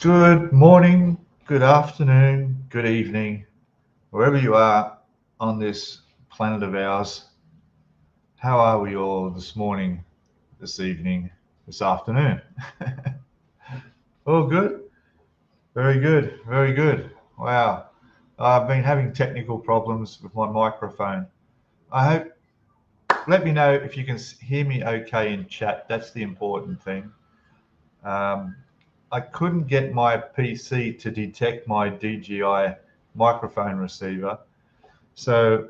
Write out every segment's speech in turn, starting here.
Good morning, good afternoon, good evening, wherever you are on this planet of ours. How are we all this morning, this evening, this afternoon? All good? Very good, very good. Wow. I've been having technical problems with my microphone. I hope, let me know if you can hear me okay in chat. That's the important thing. Um, I couldn't get my PC to detect my DJI microphone receiver. So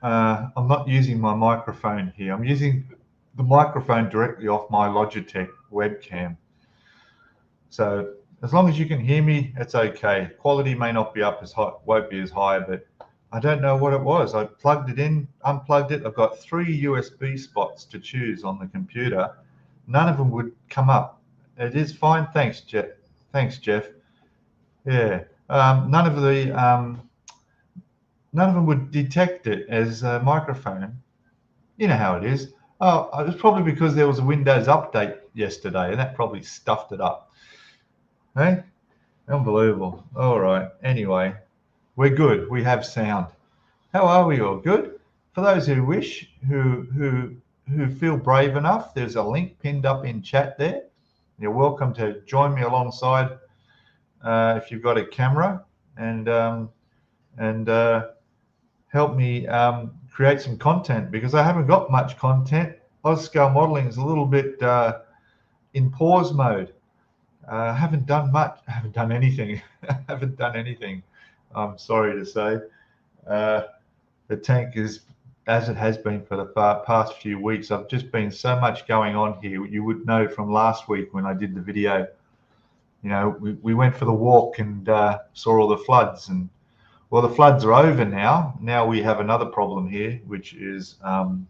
I'm not using my microphone here. I'm using the microphone directly off my Logitech webcam. So as long as you can hear me, it's okay. Quality may not be up as high, won't be as high, but I don't know what it was. I plugged it in, unplugged it. I've got 3 USB spots to choose on the computer. None of them would come up. It is fine. Thanks, Jeff. Thanks, Jeff. Yeah. None of them would detect it as a microphone. You know how it is. Oh, it was probably because there was a Windows update yesterday, and that probably stuffed it up. Hey, unbelievable. All right. Anyway, we're good. We have sound. How are we all? Good. For those who wish, who feel brave enough, there's a link pinned up in chat there. You're welcome to join me alongside if you've got a camera and help me create some content, because I haven't got much content. Scalemodeling is a little bit in pause mode. I haven't done much. I haven't done anything. I haven't done anything. I'm sorry to say. The tank is as it has been for the past few weeks. I've just been so much going on here. You would know from last week when I did the video. You know, we went for the walk and saw all the floods, and well, the floods are over now. Now we have another problem here, which is mud.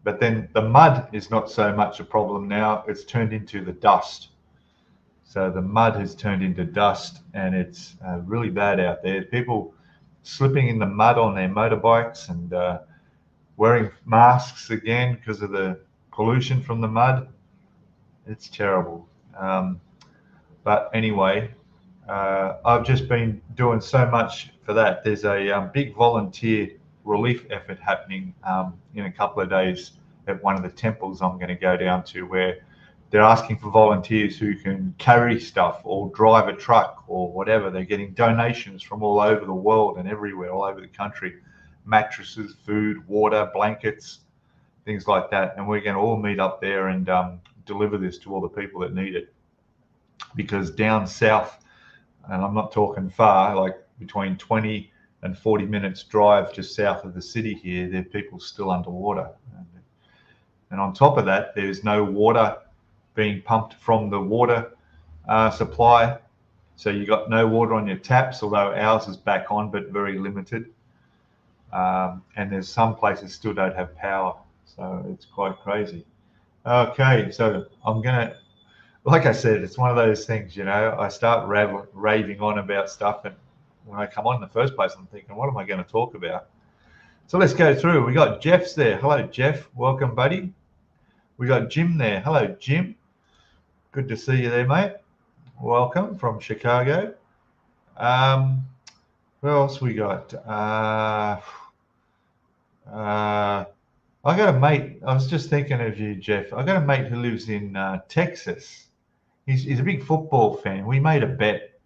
But then the mud is not so much a problem now. It's turned into the dust. So the mud has turned into dust, and it's really bad out there. People slipping in the mud on their motorbikes and wearing masks again because of the pollution from the mud. It's terrible. But anyway, I've just been doing so much for that. There's a big volunteer relief effort happening in a couple of days at one of the temples I'm going to go down to, where they're asking for volunteers who can carry stuff or drive a truck or whatever. They're getting donations from all over the world and everywhere, all over the country, mattresses, food, water, blankets, things like that. And we're going to all meet up there and deliver this to all the people that need it. Because down south, and I'm not talking far, like between 20 and 40 minutes drive just south of the city here, there are people still underwater. And on top of that, there's no water being pumped from the water supply. So you got no water on your taps, although ours is back on, but very limited. And there's some places still don't have power. So it's quite crazy. Okay, so I'm going to, like I said, it's one of those things, you know, I start raving on about stuff, and when I come on in the first place, I'm thinking, what am I going to talk about? So let's go through. We got Jeff's there. Hello, Jeff. Welcome, buddy. We got Jim there. Hello, Jim. Good to see you there, mate. Welcome from Chicago. Who else we got? I got a mate. I was just thinking of you, Jeff. I got a mate who lives in Texas. He's a big football fan. We made a bet.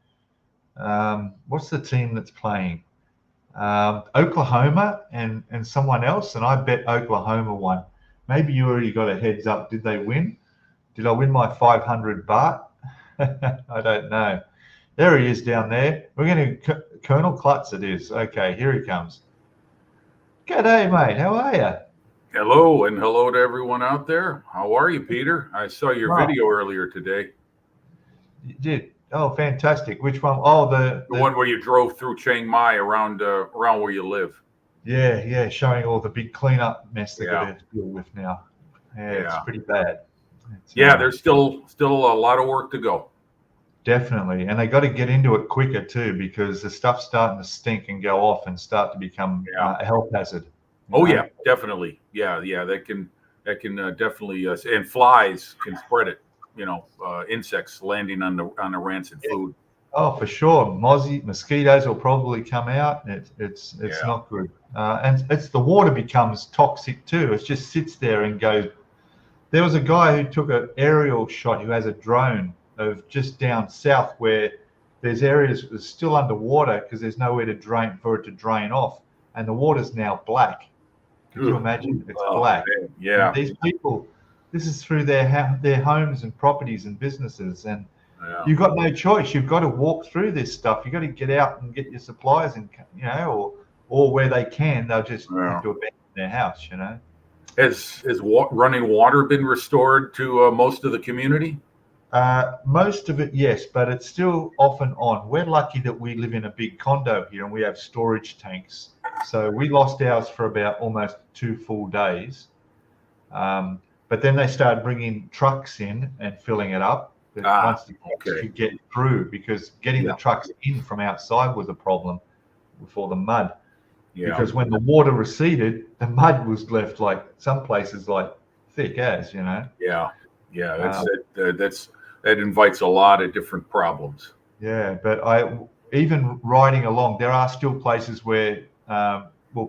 What's the team that's playing? Oklahoma and someone else, and I bet Oklahoma won. Maybe you already got a heads up. Did they win? Did I win my 500 baht? I don't know. There he is down there. We're going to Colonel Klutz. It is. Okay, here he comes. G'day, mate. How are you? Hello, and hello to everyone out there. How are you, Peter? I saw your video earlier today. You did. Oh, fantastic. Which one? Oh, the one where you drove through Chiang Mai around where you live. Yeah, showing all the big cleanup mess they're going to deal with now. Yeah, it's pretty bad. There's still a lot of work to go. Definitely, and they got to get into it quicker too, because the stuff's starting to stink and go off and start to become a health hazard. Yeah, definitely. Yeah, that can definitely and flies can spread it. insects landing on the rancid food. Oh, for sure. Mosquitoes will probably come out. It's not good. And the water becomes toxic too. It just sits there and goes. There was a guy who took an aerial shot who has a drone of just down south where there's areas that's still underwater because there's nowhere to drain for it to drain off, and the water's now black. Could you imagine? It's black. Man. Yeah. And these people, this is through their homes and properties and businesses, and you've got no choice. You've got to walk through this stuff. You've got to get out and get your supplies, and or where they can, they'll just have to abandon their house. Has running water been restored to most of the community? Most of it, yes, but it's still off and on. We're lucky that we live in a big condo here and we have storage tanks. So we lost ours for about almost 2 full days. But then they started bringing trucks in and filling it up. Once the trucks could get through, because getting the trucks in from outside was a problem before the mud. Yeah. Because when the water receded, the mud was left like some places like thick as, Yeah. That invites a lot of different problems. Yeah, but even riding along, there are still places where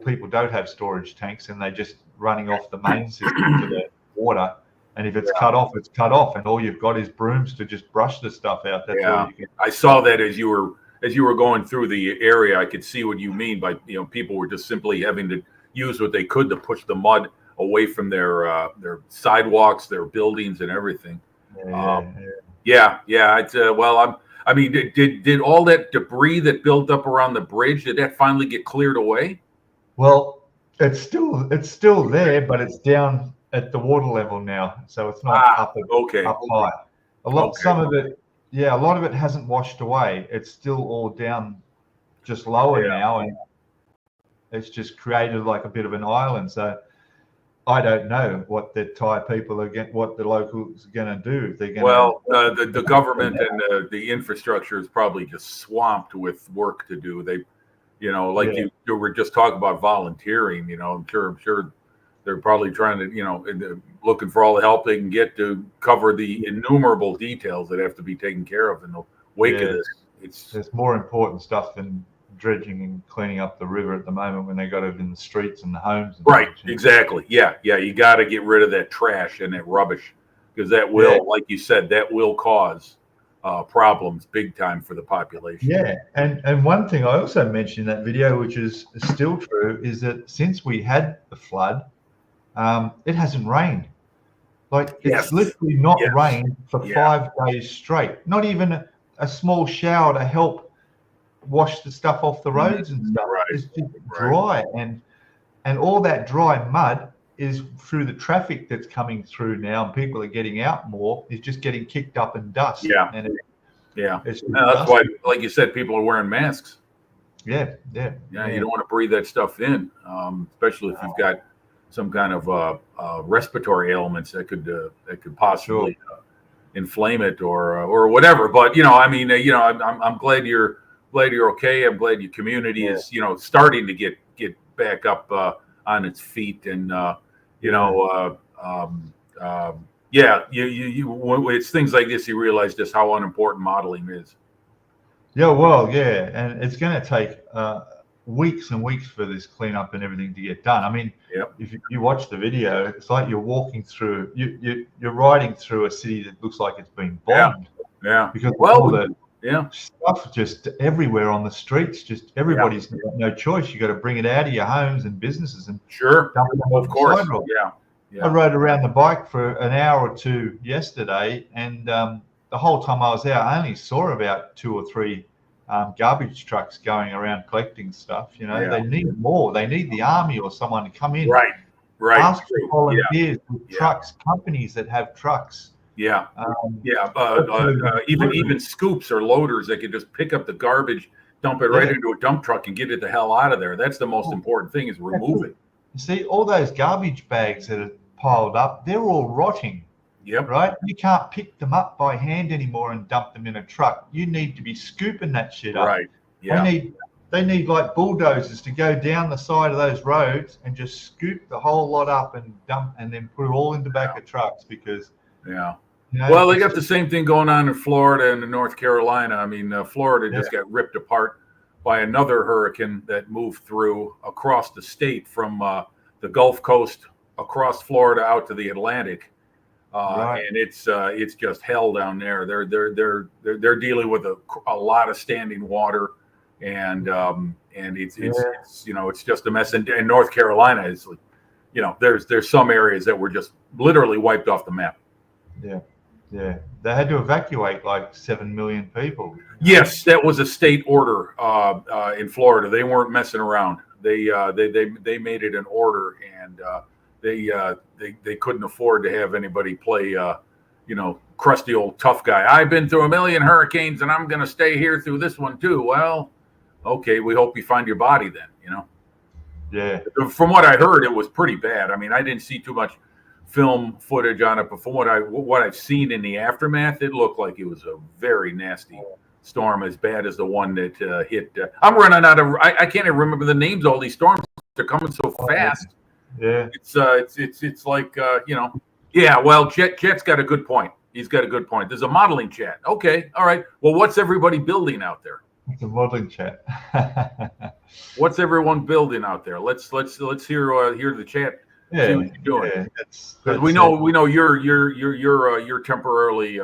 people don't have storage tanks and they're just running off the main system to the water. And if it's cut off, it's cut off, and all you've got is brooms to just brush the stuff out. That's all you can. I saw that as you were going through the area. I could see what you mean by people were just simply having to use what they could to push the mud away from their sidewalks, their buildings, and everything. Did all that debris that built up around the bridge, did that finally get cleared away? Well, it's still there, but it's down at the water level now, so it's not up high. Some of it, a lot of it hasn't washed away. It's still all down, just lower now, and it's just created like a bit of an island. So I don't know what the Thai people what the locals are going to do. If they're going the government and the infrastructure is probably just swamped with work to do. They, you were just talking about volunteering. I'm sure they're probably trying to, looking for all the help they can get to cover the innumerable details that have to be taken care of in the wake of this. There's more important stuff than dredging and cleaning up the river at the moment when they got it in the streets and the homes. Right, exactly. Yeah. You got to get rid of that trash and that rubbish, because that will, like you said, that will cause problems big time for the population. Yeah, and one thing I also mentioned in that video, which is still true, is that since we had the flood, it hasn't rained. Like, it's literally not rained for 5 days straight. Not even a small shower to help wash the stuff off the roads and stuff. It's just dry, and all that dry mud is through the traffic that's coming through now, and people are getting out more. Is just getting kicked up in dust. That's why, like you said, people are wearing masks. Yeah. You don't want to breathe that stuff in, especially if you've got some kind of respiratory ailments that could possibly inflame it or whatever. But I'm glad you're okay. I'm glad your community is starting to get back up on its feet, and it's things like this you realize just how unimportant modeling is. And it's going to take weeks and weeks for this cleanup and everything to get done. I mean, if you watch the video, it's like you're walking through, you're riding through a city that looks like it's been bombed. Because all the stuff just everywhere on the streets, just everybody's got no choice. You got to bring it out of your homes and businesses and dump it on the sidewalk. I rode around the bike for an hour or two yesterday, and the whole time I was out, I only saw about 2 or 3 garbage trucks going around collecting stuff. They need more. They need the army or someone to come in. Right. Ask for volunteers with trucks, companies that have trucks. Even scoops or loaders that can just pick up the garbage, dump it right into a dump truck, and get it the hell out of there. That's the most important thing, is remove it. You see, all those garbage bags that are piled up, they're all rotting. Right? You can't pick them up by hand anymore and dump them in a truck. You need to be scooping that shit up. Right. They need like bulldozers to go down the side of those roads and just scoop the whole lot up and dump, and then put it all in the back of trucks, because You know, Well, they it's got the same thing going on in Florida and in North Carolina. I mean, Florida just got ripped apart by another hurricane that moved through across the state from the Gulf Coast across Florida out to the Atlantic, right. and it's just hell down there. They're dealing with a lot of standing water, and it's it's just a mess. And North Carolina is like, there's some areas that were just literally wiped off the map. Yeah. Yeah. They had to evacuate like 7 million people. Yes, that was a state order in Florida. They weren't messing around. They made it an order, and they couldn't afford to have anybody play crusty old tough guy. I've been through a million hurricanes, and I'm going to stay here through this one too. Well, okay, we hope you find your body then. Yeah. From what I heard, it was pretty bad. I mean, I didn't see too much film footage on it, but from what I've seen in the aftermath, it looked like it was a very nasty storm, as bad as the one that hit. I'm running out of. I can't even remember the names of all these storms. They're coming so fast. Yeah. It's like Yeah. Well, Chet's got a good point. He's got a good point. There's a modeling chat. Okay. All right. Well, what's everybody building out there? It's a modeling chat. What's everyone building out there? Let's hear the chat. Yeah, see what you're doing. Yeah, because we know you're temporarily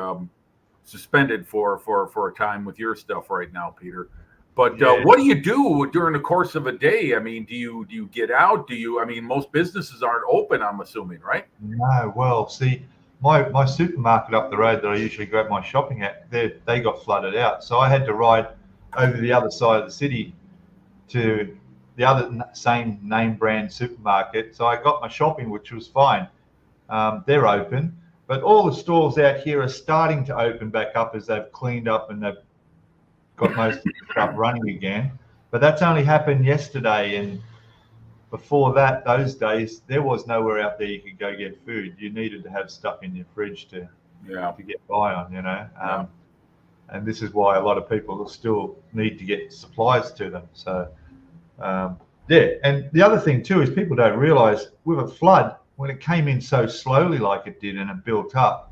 suspended for a time with your stuff right now, Peter. But what do you do during the course of a day? I mean, do you get out? I mean, most businesses aren't open, I'm assuming, right? No. Well, see, my supermarket up the road that I usually grab my shopping at, they got flooded out, so I had to ride over the other side of the city to the other same name brand supermarket. So I got my shopping, which was fine. They're open, but all the stores out here are starting to open back up as they've cleaned up and they've got most of the stuff running again. But that's only happened yesterday, and before that, those days, there was nowhere out there you could go get food. You needed to have stuff in your fridge to get by on, and this is why a lot of people still need to get supplies to them. So and the other thing too is people don't realize with a flood, when it came in so slowly like it did and it built up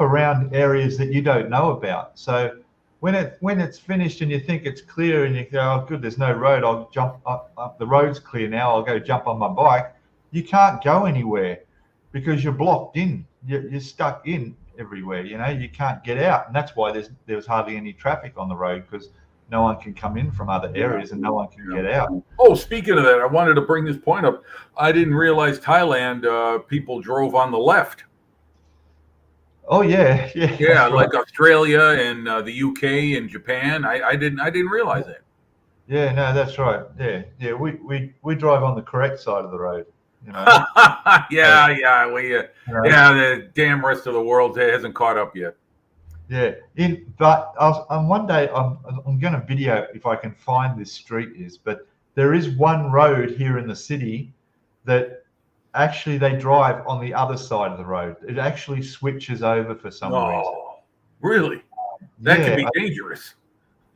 around areas that you don't know about. So when it's finished and you think it's clear and you go, oh good, there's no road, I'll jump up, the road's clear now, I'll go jump on my bike. You can't go anywhere because you're blocked in, you're stuck in everywhere. You can't get out, and that's why there was hardly any traffic on the road, because no one can come in from other areas and no one can get out. Oh, speaking of that, I wanted to bring this point up. I didn't realize Thailand people drove on the left. Oh yeah. Like Australia and the UK and Japan. I didn't realize that. Yeah, no, that's right. Yeah. We drive on the correct side of the road. The damn rest of the world hasn't caught up yet. Yeah, but one day I'm going to video if I can find this street but there is one road here in the city that actually they drive on the other side of the road. It actually switches over for some reason. Really? That could be dangerous.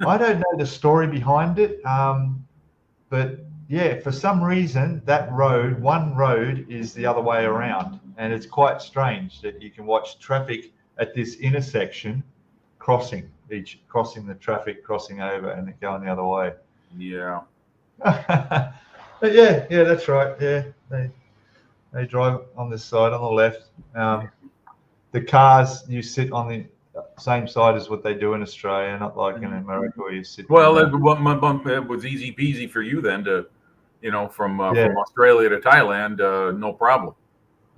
I don't know the story behind it, but yeah, for some reason that one road is the other way around, and it's quite strange that you can watch traffic at this intersection crossing the traffic, crossing over and going the other way. Yeah. But yeah, that's right. Yeah, they drive on this side on the left. The cars, you sit on the same side as what they do in Australia, not like in America where you sit. Well, it was easy peasy for you then to, from Australia to Thailand, no problem.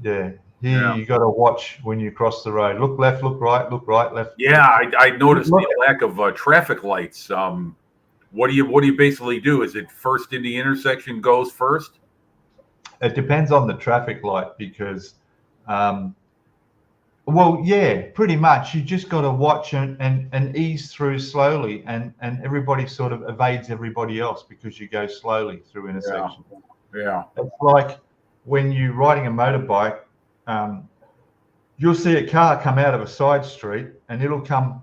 Yeah. Here you got to watch when you cross the road. Look left, look right, left. Yeah, I noticed the lack of traffic lights. What do you basically do? Is it first in the intersection goes first? It depends on the traffic light because, pretty much. You just got to watch and ease through slowly, and everybody sort of evades everybody else because you go slowly through intersections. Yeah. It's like when you're riding a motorbike. You'll see a car come out of a side street and it'll go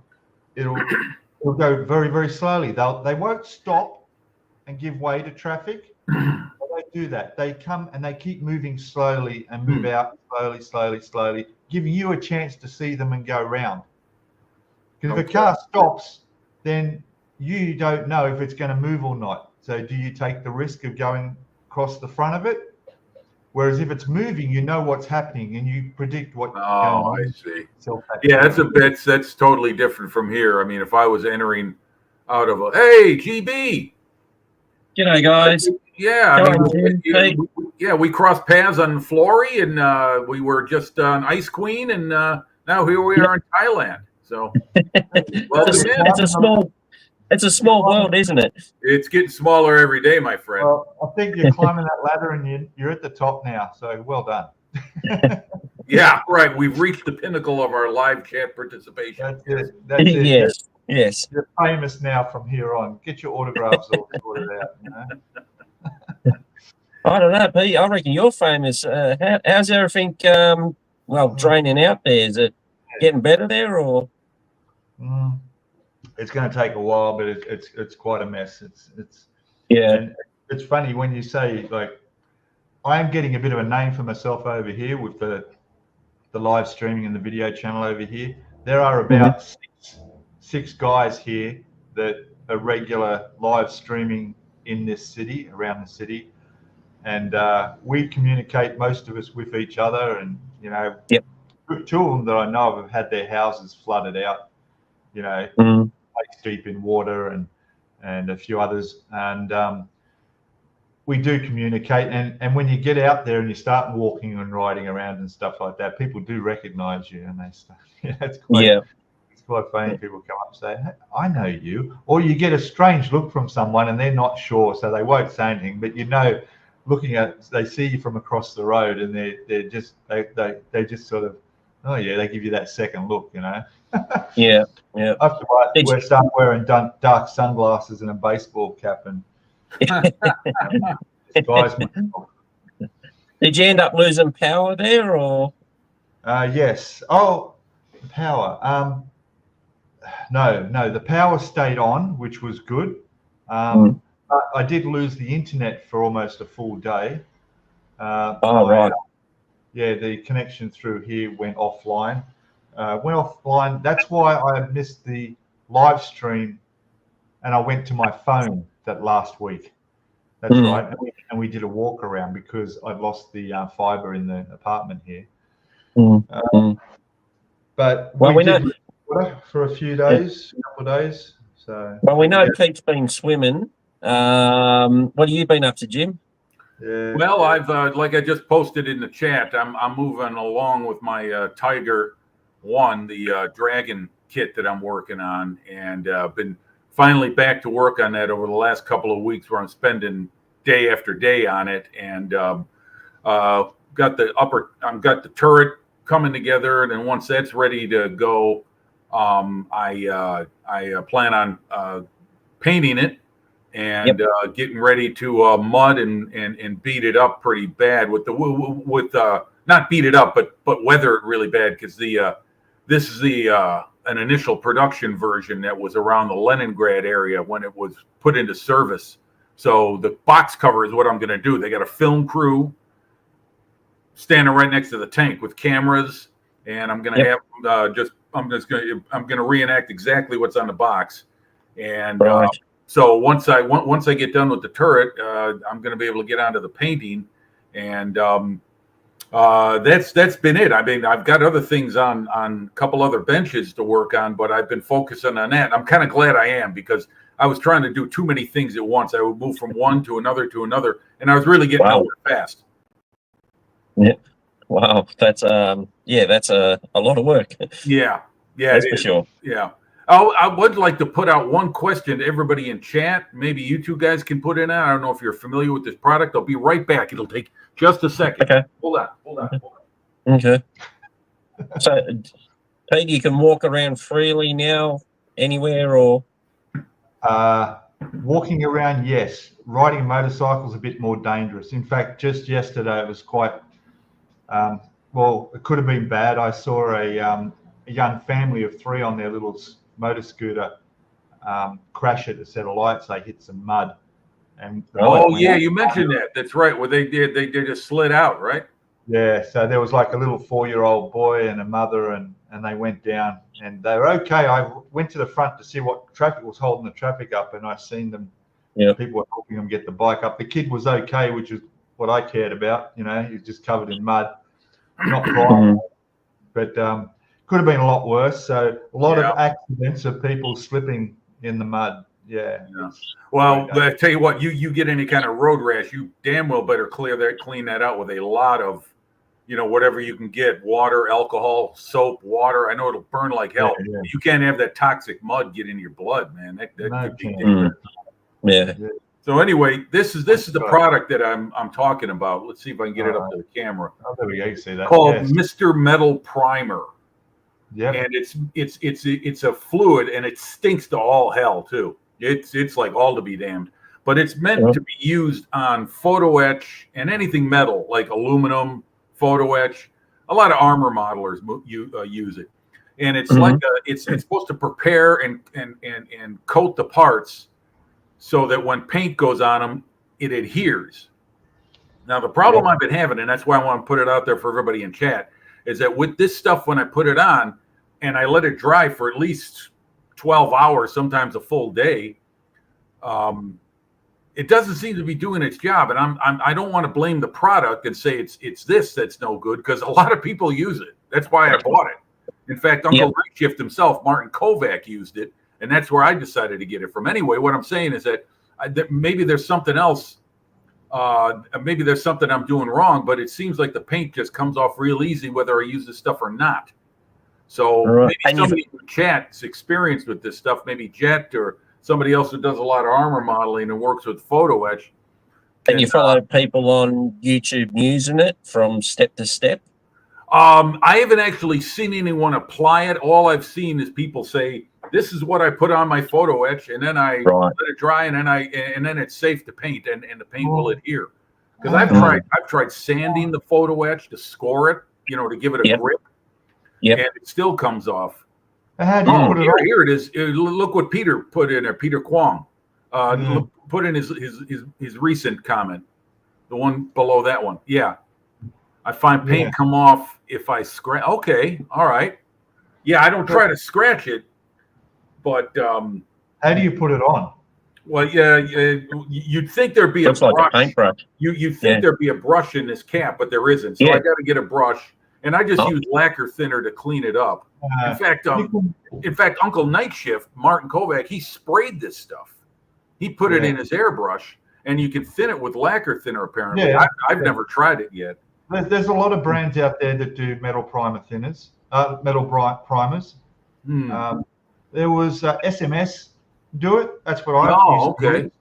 very, very slowly. They won't stop and give way to traffic. They do that. They come and they keep moving slowly and move out slowly, giving you a chance to see them and go round. Because if a car stops, then you don't know if it's going to move or not. So do you take the risk of going across the front of it? Whereas if it's moving, you know what's happening and you predict what. Oh, I see. Yeah, that's totally different from here. I mean, if I was entering out of hey, GB. G'day, guys. Yeah, we crossed paths on Flory, and we were just on Ice Queen, and now here we are in Thailand. So, it's a small world, isn't it? It's getting smaller every day, my friend. Well, I think you're climbing that ladder, and you're at the top now. So well done. Yeah, right. We've reached the pinnacle of our live chat participation. That's it. Yes. You're famous now from here on. Get your autographs all sorted out. You know? I don't know, Pete. I reckon you're famous. How's everything? Draining out there. Is it getting better there, or? It's going to take a while, but it's quite a mess. And it's funny when you say, like, I am getting a bit of a name for myself over here with the live streaming and the video channel over here. There are about six guys here that are regular live streaming in this city, around the city, and we communicate, most of us, with each other. And two of them that I know of have had their houses flooded out, waist deep in water, and a few others. And we do communicate. And when you get out there and you start walking and riding around and stuff like that, people do recognize you, and they start. It's quite funny. People come up and say, hey, I know you. Or you get a strange look from someone and they're not sure, so they won't say anything. But looking at, they see you from across the road, and they just sort of, oh yeah, they give you that second look, Yeah. I have to start wearing dark sunglasses and a baseball cap, and guys. Did you end up losing power there, or? Yes. Oh, power. No, the power stayed on, which was good. I did lose the internet for almost a full day. Right. Yeah, the connection through here went offline. That's why I missed the live stream, and I went to my phone that last week. That's right. And we did a walk around because I'd lost the fiber in the apartment here. But we did for a few days, a couple of days. So we know Pete's been swimming. What have you been up to, Jim? Yeah. Well, I've like I just posted in the chat, I'm moving along with my Tiger One, the Dragon kit that I'm working on, and been finally back to work on that over the last couple of weeks, where I'm spending day after day on it, and got the turret coming together, and then once that's ready to go, I plan on painting it and getting ready to mud and beat it up pretty bad with not beat it up, but weather it really bad, because this is an initial production version that was around the Leningrad area when it was put into service. So the box cover is what I'm going to do. They got a film crew standing right next to the tank with cameras, and I'm going to have I'm going to reenact exactly what's on the box. And so once I get done with the turret, I'm going to be able to get onto the painting, and that's been it. I mean, I've got other things on a couple other benches to work on, but I've been focusing on that. I'm kind of glad I am, because I was trying to do too many things at once. I would move from one to another, and I was really getting nowhere fast. Yeah. Wow. That's a lot of work. Yeah. That's for sure. Yeah. I would like to put out one question to everybody in chat. Maybe you two guys can put in. I don't know if you're familiar with this product. I'll be right back. It'll take just a second. Okay. Hold on. Okay. So, Pete, you can walk around freely now, anywhere, or? Walking around, yes. Riding a motorcycle is a bit more dangerous. In fact, just yesterday it was quite. It could have been bad. I saw a young family of 3 on their little motor scooter crash at a set of lights. They hit some mud, And oh yeah, you mentioned that. That's right. Well, they just slid out, right? Yeah, so there was like a little 4-year-old boy and a mother, and they went down, and they were okay. I went to the front to see what traffic was holding the traffic up, and I seen them. Yeah. People were helping him get the bike up. The kid was okay, which is what I cared about. You know, he was just covered in mud, not crying, but could have been a lot worse. So a lot of accidents of people slipping in the mud. Yeah. Well, I tell you what, you get any kind of road rash, you damn well better clean that out with a lot of, whatever you can get, water, alcohol, soap, water. I know it'll burn like hell. Yeah. You can't have that toxic mud get into your blood, man. That could be dangerous. Yeah. So anyway, this is the product that I'm talking about. Let's see if I can get it up to the camera. Oh, there we go. You see that? Called Mr. Metal Primer. Yeah. And it's a fluid, and it stinks to all hell too. It's like all to be damned. But it's meant to be used on photo etch and anything metal like aluminum, photo etch. A lot of armor modelers use it, and it's like it's supposed to prepare and coat the parts so that when paint goes on them, it adheres. Now the problem I've been having, and that's why I want to put it out there for everybody in chat, is that with this stuff, when I put it on and I let it dry for at least 12 hours, sometimes a full day, it doesn't seem to be doing its job. And I don't want to blame the product and say it's this that's no good, because a lot of people use it. That's why I bought it. In fact, Uncle Night Shift himself, Martin Kovac, used it, and that's where I decided to get it from. Anyway, what I'm saying is that maybe there's something else. Maybe there's something I'm doing wrong, but it seems like the paint just comes off real easy whether I use this stuff or not. So maybe somebody in the chat's experienced with this stuff, maybe Jet or somebody else who does a lot of armor modeling and works with photo etch. And you follow people on YouTube using it from step to step? I haven't actually seen anyone apply it. All I've seen is people say, this is what I put on my photo etch, and then I let it dry, and then it's safe to paint, and the paint will adhere. Because I've tried sanding the photo etch to score it, to give it a grip, and it still comes off. How do you put it on? Here it is. Look what Peter put in there. Peter Kwong put in his recent comment, the one below that one. Yeah, I find paint come off if I scratch. Okay, all right. Yeah, I don't try to scratch it. But how do you put it on? Well, yeah, you'd think there'd be a brush. Like a paintbrush. You'd think there'd be a brush in this cap, but there isn't. So I got to get a brush, and I just use lacquer thinner to clean it up. In fact, Uncle Night Shift, Martin Kovac, he sprayed this stuff. He put it in his airbrush, and you can thin it with lacquer thinner. Apparently, I've never tried it yet. There's a lot of brands out there that do metal primer thinners, metal primers. There was SMS do it. That's what I used to do,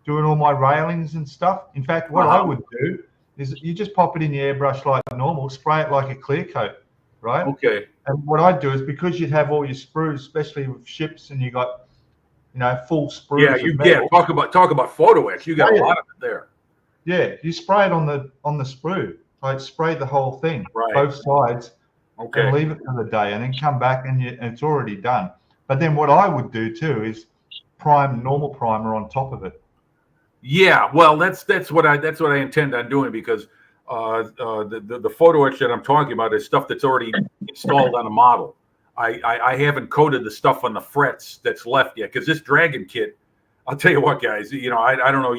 doing all my railings and stuff. In fact, what I would do is you just pop it in the airbrush like normal, spray it like a clear coat, right? Okay. And what I do is, because you'd have all your sprues, especially with ships, and you got full sprues. Yeah, you get talk about photo etch. You got a lot of it there. Yeah, you spray it on the sprue. Like spray the whole thing, both sides, and leave it for the day, and then come back and it's already done. But then what I would do too is prime normal primer on top of it. Yeah, well, that's what I intend on doing, because the photo etch that I'm talking about is stuff that's already installed on a model. I haven't coated the stuff on the frets that's left yet, because this Dragon kit, I'll tell you what, guys, I don't know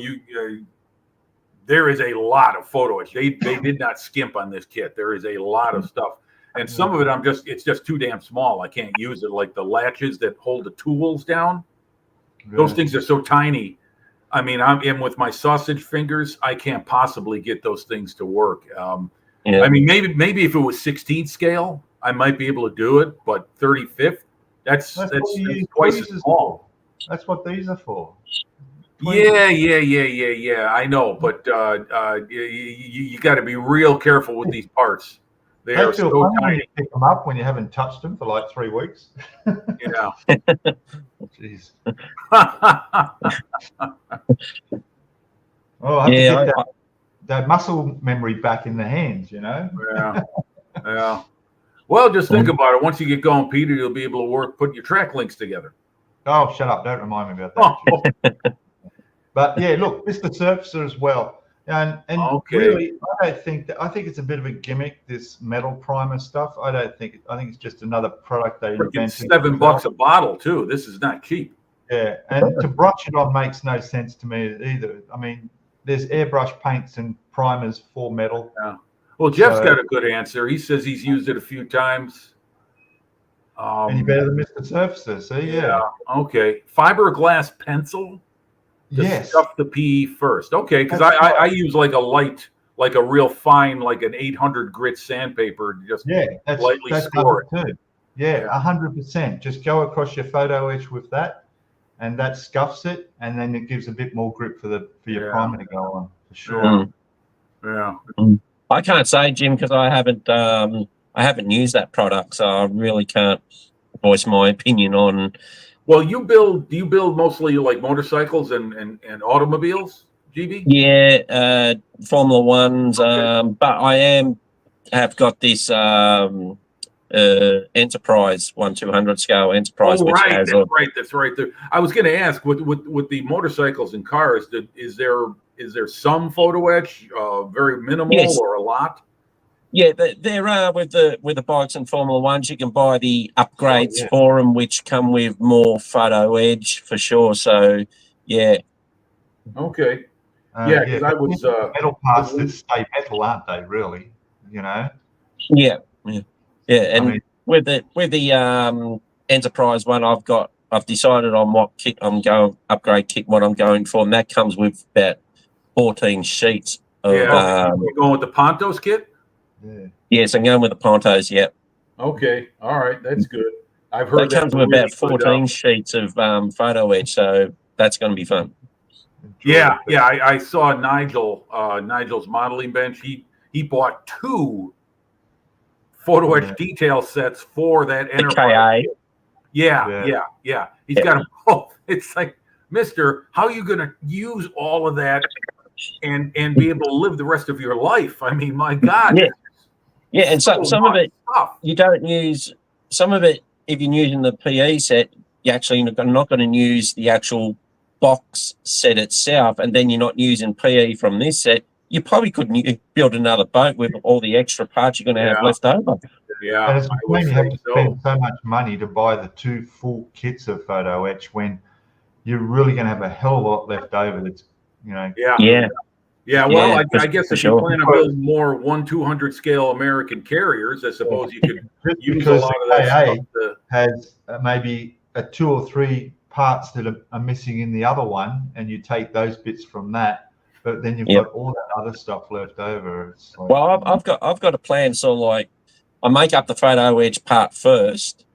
there is a lot of photo etch. They did not skimp on this kit. There is a lot of stuff. And some of it it's just too damn small. I can't use it. Like the latches that hold the tools down. Really? Those things are so tiny. I mean, I'm in with my sausage fingers. I can't possibly get those things to work. I mean, maybe if it was 16th scale, I might be able to do it. But 35th, that's twice as small. That's what these are for. Yeah. I know, but you got to be real careful with these parts. They are so tiny. You pick them up when you haven't touched them for like 3 weeks. Yeah. Jeez. I have to get that muscle memory back in the hands, Yeah. Well, just think about it. Once you get going, Peter, you'll be able to put your track links together. Oh, shut up! Don't remind me about that. But yeah, look, Mr. Surfacer as well. And Okay. really, I think it's a bit of a gimmick, this metal primer stuff. I think it's just another product they Freaking invented. $7 a bottle too. This is not cheap. Yeah, and to brush it on makes no sense to me either. I mean, there's airbrush paints and primers for metal. Yeah. Well, Jeff's So- got a good answer. He says he's used it a few times. Any better than Mr. Surfacer? See, yeah. Okay. Fiberglass pencil to Yes. stuff the PE first. Okay, because That's I right. use like a light, like a real fine, like an 800 grit sandpaper. Just Yeah, that's lightly that's score it. too. Yeah, 100%. Just go across your photo etch with that, and that scuffs it, and then it gives a bit more grip for your Yeah. primer to go on for sure. Mm. Yeah. I can't say, Jim, because I haven't used that product, so I really can't voice my opinion on. Well, do you build mostly like motorcycles and automobiles, GB? Yeah, Formula Ones, Okay. but have got this Enterprise 1/200 scale Enterprise, which Right, has that's right. I was going to ask with the motorcycles and cars, is there some photo etch, very minimal, Yes. or a lot? Yeah, there are with the bikes and Formula Ones. You can buy the upgrades yeah. for them, which come with more photo edge for sure. So yeah, Okay. Yeah, because I but was metal parts that stay metal, aren't they? Really, you know. yeah. And I mean, with the Enterprise one, I've decided on what kit upgrade kit what I'm going for, and that comes with about 14 sheets of. you're going with the Pontos kit. yeah. Yes, I'm going with the Pontos. Yep. Okay, all right, that's good. I've heard That comes with about 14 sheets of photo edge, so that's going to be fun. Yeah. I saw Nigel's modeling bench. He bought 2 photo etch detail sets for that Enterprise. KA. Yeah. He's got them both. It's like, Mister, how are you going to use all of that and be able to live the rest of your life? I mean, my God. Yeah, and some of it stuff. you don't use. Some of it, if you're using the PE set, you're actually not going to use the actual box set itself, and then you're not using PE from this set. You probably could build another boat with all the extra parts you're going to have left over. Yeah, And it's when you have to spend so much money to buy the 2 full kits of photo etch when you're really going to have a hell of a lot left over. That's Yeah, well, I guess if you plan on building more 1/200 scale American carriers, I suppose you could use a lot of that stuff. Has maybe 2 or 3 parts that are missing in the other one, and you take those bits from that, but then you've got all that other stuff left over. It's like, well, I've got a plan. So like, I make up the photo edge part first.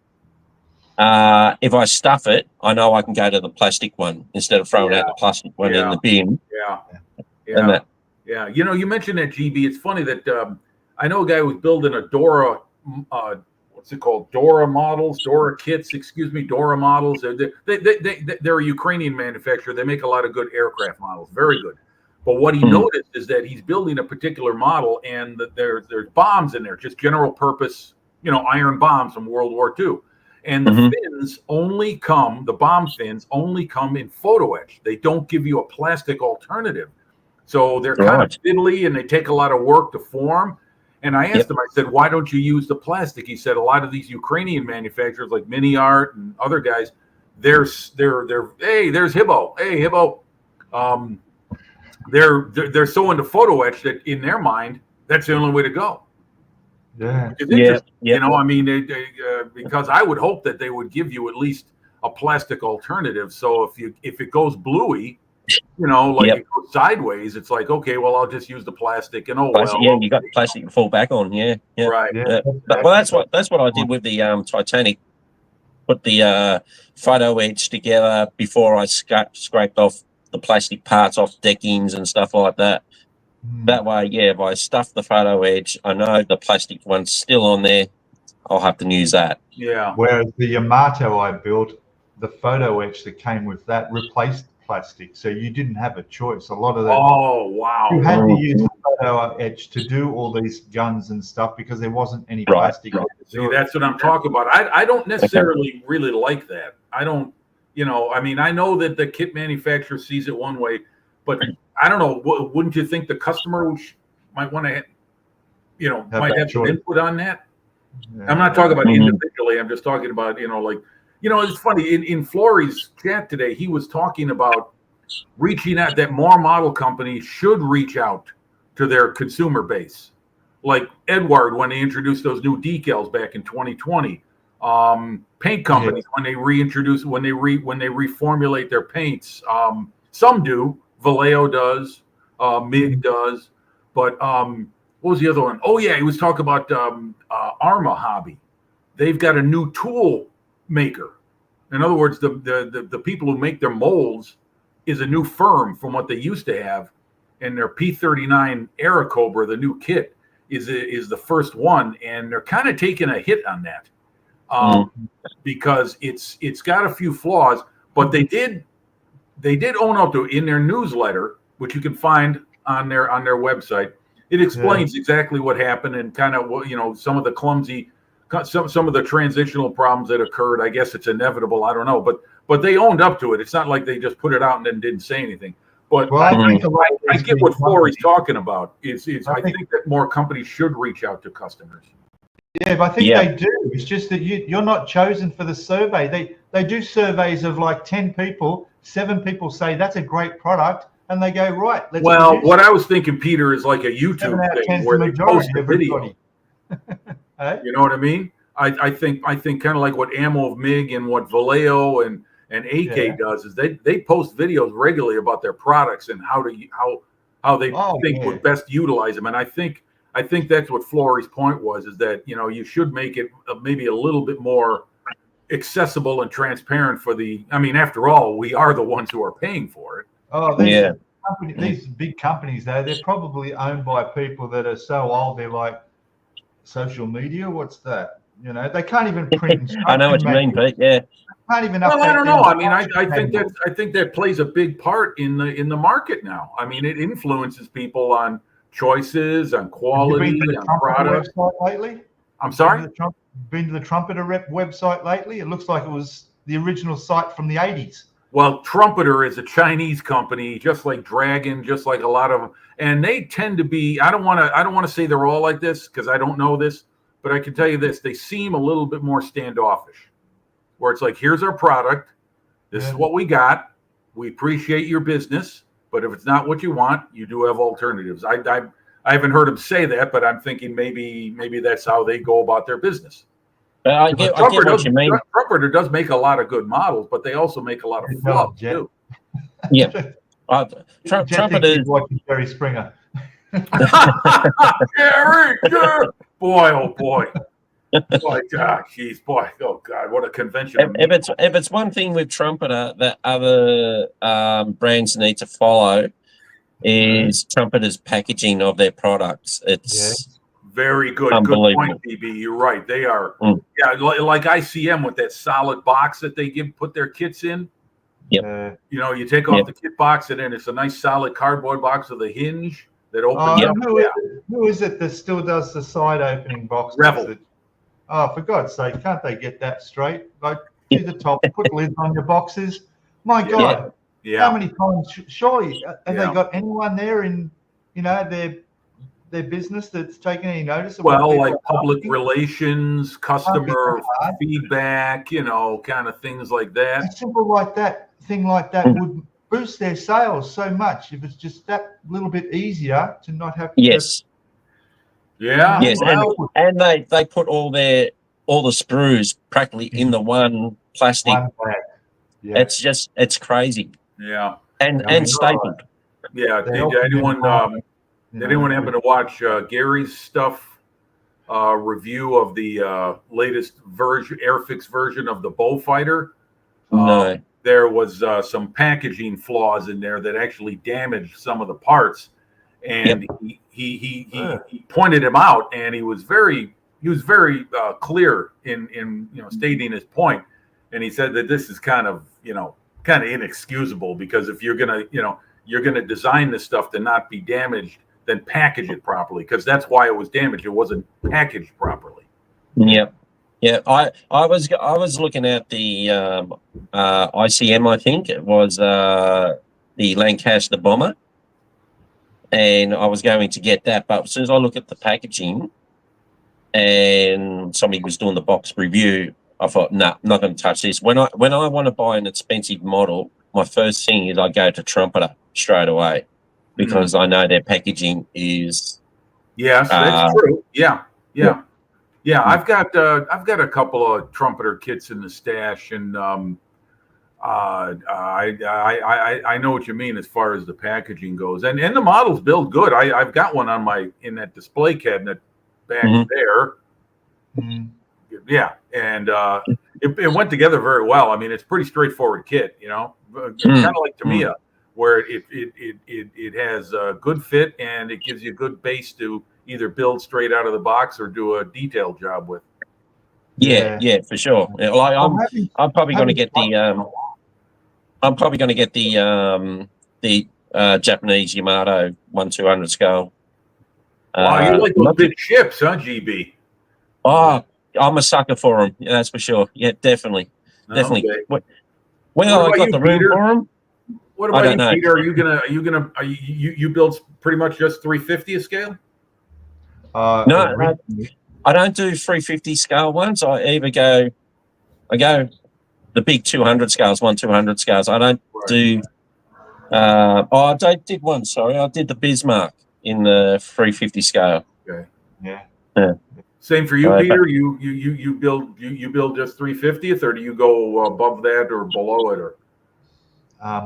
If I stuff it, I know I can go to the plastic one instead of throwing out the plastic one in the bin. Yeah. You know, you mentioned that, GB. It's funny that I know a guy who's building a Dora, what's it called? Dora kits. Dora models. They're a Ukrainian manufacturer. They make a lot of good aircraft models. Very good. But what he noticed is that he's building a particular model, and that there's bombs in there, just general purpose, iron bombs from World War II. And the fins only the bomb fins only come in photo etch. They don't give you a plastic alternative. So they're kind of fiddly, and they take a lot of work to form. And I asked him, I said, why don't you use the plastic? He said, a lot of these Ukrainian manufacturers like MiniArt and other guys, there's Hibbo. Hey, Hibbo. They're so into photo etch that in their mind, that's the only way to go. Yeah. You know, I mean, because I would hope that they would give you at least a plastic alternative. So if it goes bluey, it goes sideways, it's like, okay, well, I'll just use the plastic, and you got plastic to fall back on. Right. Well, that's what I did with the Titanic. Put the photo edge together before I scraped off the plastic parts off deckings and stuff like that. That way, if I stuff the photo edge, I know the plastic one's still on there. I'll have to use that. Yeah. Whereas the Yamato I built, the photo etch that came with that replaced plastic, so you didn't have a choice. A lot of that. Oh wow! You had to use the photo etch to do all these guns and stuff because there wasn't any plastic. See, that's what I'm talking about. I don't necessarily really like that. I don't. I mean, I know that the kit manufacturer sees it one way. But I don't know. Wouldn't you think the customer might want to, might have some input on that? Yeah, I'm not talking about individually. I'm just talking about, it's funny. In Flory's chat today, he was talking about reaching out, that more model companies should reach out to their consumer base. Like Edward, when they introduced those new decals back in 2020, paint companies when they reintroduce, when they reformulate their paints. Some do. Vallejo does. MIG does. But what was the other one? Oh yeah, he was talking about Arma Hobby. They've got a new tool maker. In other words, the people who make their molds is a new firm from what they used to have, and their P39 Aerocobra, the new kit, is the first one, and they're kind of taking a hit on that because it's got a few flaws, but they did own up to it in their newsletter, which you can find on their website. It explains exactly what happened and kind of what, some of the clumsy, some of the transitional problems that occurred. I guess it's inevitable. I don't know, but they owned up to it. It's not like they just put it out and then didn't say anything. But I get what Flory's talking about. I think that more companies should reach out to customers. Yeah, but I think they do. It's just that you're not chosen for the survey. They do surveys of like 10 people. 7 people say that's a great product, and they go, right, let's what I was thinking, Peter, is like a YouTube thing where they post a video. Hey? You know what I mean? I think kind of like what Ammo of MIG and what Vallejo and AK does is they post videos regularly about their products and how they think would best utilize them. And I think that's what Flory's point was, is that you should make it maybe a little bit more accessible and transparent for after all, we are the ones who are paying for it. Oh, these big companies though, they're probably owned by people that are so old they're like, social media, what's that? They can't even print. I know what you mean, Pete. Yeah. Can't even. Well, I don't know. I think that plays a big part in the market now. It influences people on choices, on quality, on product. Website lately? I'm sorry. Been to the Trumpeter website lately? It looks like it was the original site from the 80s. Well, Trumpeter is a Chinese company, just like Dragon, just like a lot of them, and they tend to be. I don't want to say they're all like this because I don't know this, but I can tell you this: they seem a little bit more standoffish. Where it's like, here's our product. This is what we got. We appreciate your business, but if it's not what you want, you do have alternatives. I haven't heard him say that, but I'm thinking maybe that's how they go about their business. I get what you mean. Trumpeter does make a lot of good models, but they also make a lot of flubs too. Yeah. Trumpeter is watching Jerry Springer. Jerry, boy, oh boy. Boy, oh God, what a convention! If it's one thing with Trumpeter that other brands need to follow is Trumpeter's packaging of their products. It's very good. Good point, BB. You're right. They are. Yeah, like ICM with that solid box that they put their kits in. Yep. You take off the kit box and then it's a nice solid cardboard box with a hinge that opens up. Who is it that still does the side opening box? Revell. Oh, for God's sake, can't they get that straight? Like, to the top, put lids on your boxes. My God. Yeah. How many times, surely, have they got anyone there in, their business that's taking any notice of like public relations, customer feedback, kind of things like that. A simple thing like that would boost their sales so much if it's just that little bit easier to not have to. Yes. Yeah. Yes, and they put all the sprues practically in the one plastic. Yeah. It's crazy. Yeah. And stapled. Yeah. Did anyone happen to watch Gary's stuff review of the latest Airfix version of the Bullfighter? No. There was some packaging flaws in there that actually damaged some of the parts, and he pointed him out, and he was very clear in stating his point, and he said that this is kind of inexcusable, because if you're gonna design this stuff to not be damaged, then package it properly, because that's why it was damaged. It wasn't packaged properly. Yep. Yeah, I was looking at the ICM. I think it was the Lancaster bomber, and I was going to get that. But as soon as I look at the packaging, and somebody was doing the box review, I thought, nah, I'm not going to touch this. When I want to buy an expensive model, my first thing is I go to Trumpeter straight away, because I know their packaging is. Yes, that's true. Yeah. I've got a couple of Trumpeter kits in the stash, and I know what you mean as far as the packaging goes, and the models build good. I've got one on in that display cabinet back there. Yeah, and it went together very well. I mean, it's pretty straightforward kit, kind of like Tamiya, where it has a good fit and it gives you a good base to either build straight out of the box or do a detailed job with. Yeah, for sure. Well, I'm probably going to get the Japanese Yamato 1/200 scale. Wow, you like those big ships, huh, GB? Oh, I'm a sucker for them. Yeah, that's for sure. Yeah, definitely. Okay. Well, I got the room for them. What about you, Peter? You build pretty much just 350 scale? No, I don't do 350 scale ones. I go the big 200 scales, 1/200 scales. I don't do. I did one. Sorry, I did the Bismarck in the 350 scale. Okay. Yeah. Same for you, Peter. You build just 350th, or do you go above that or below it, or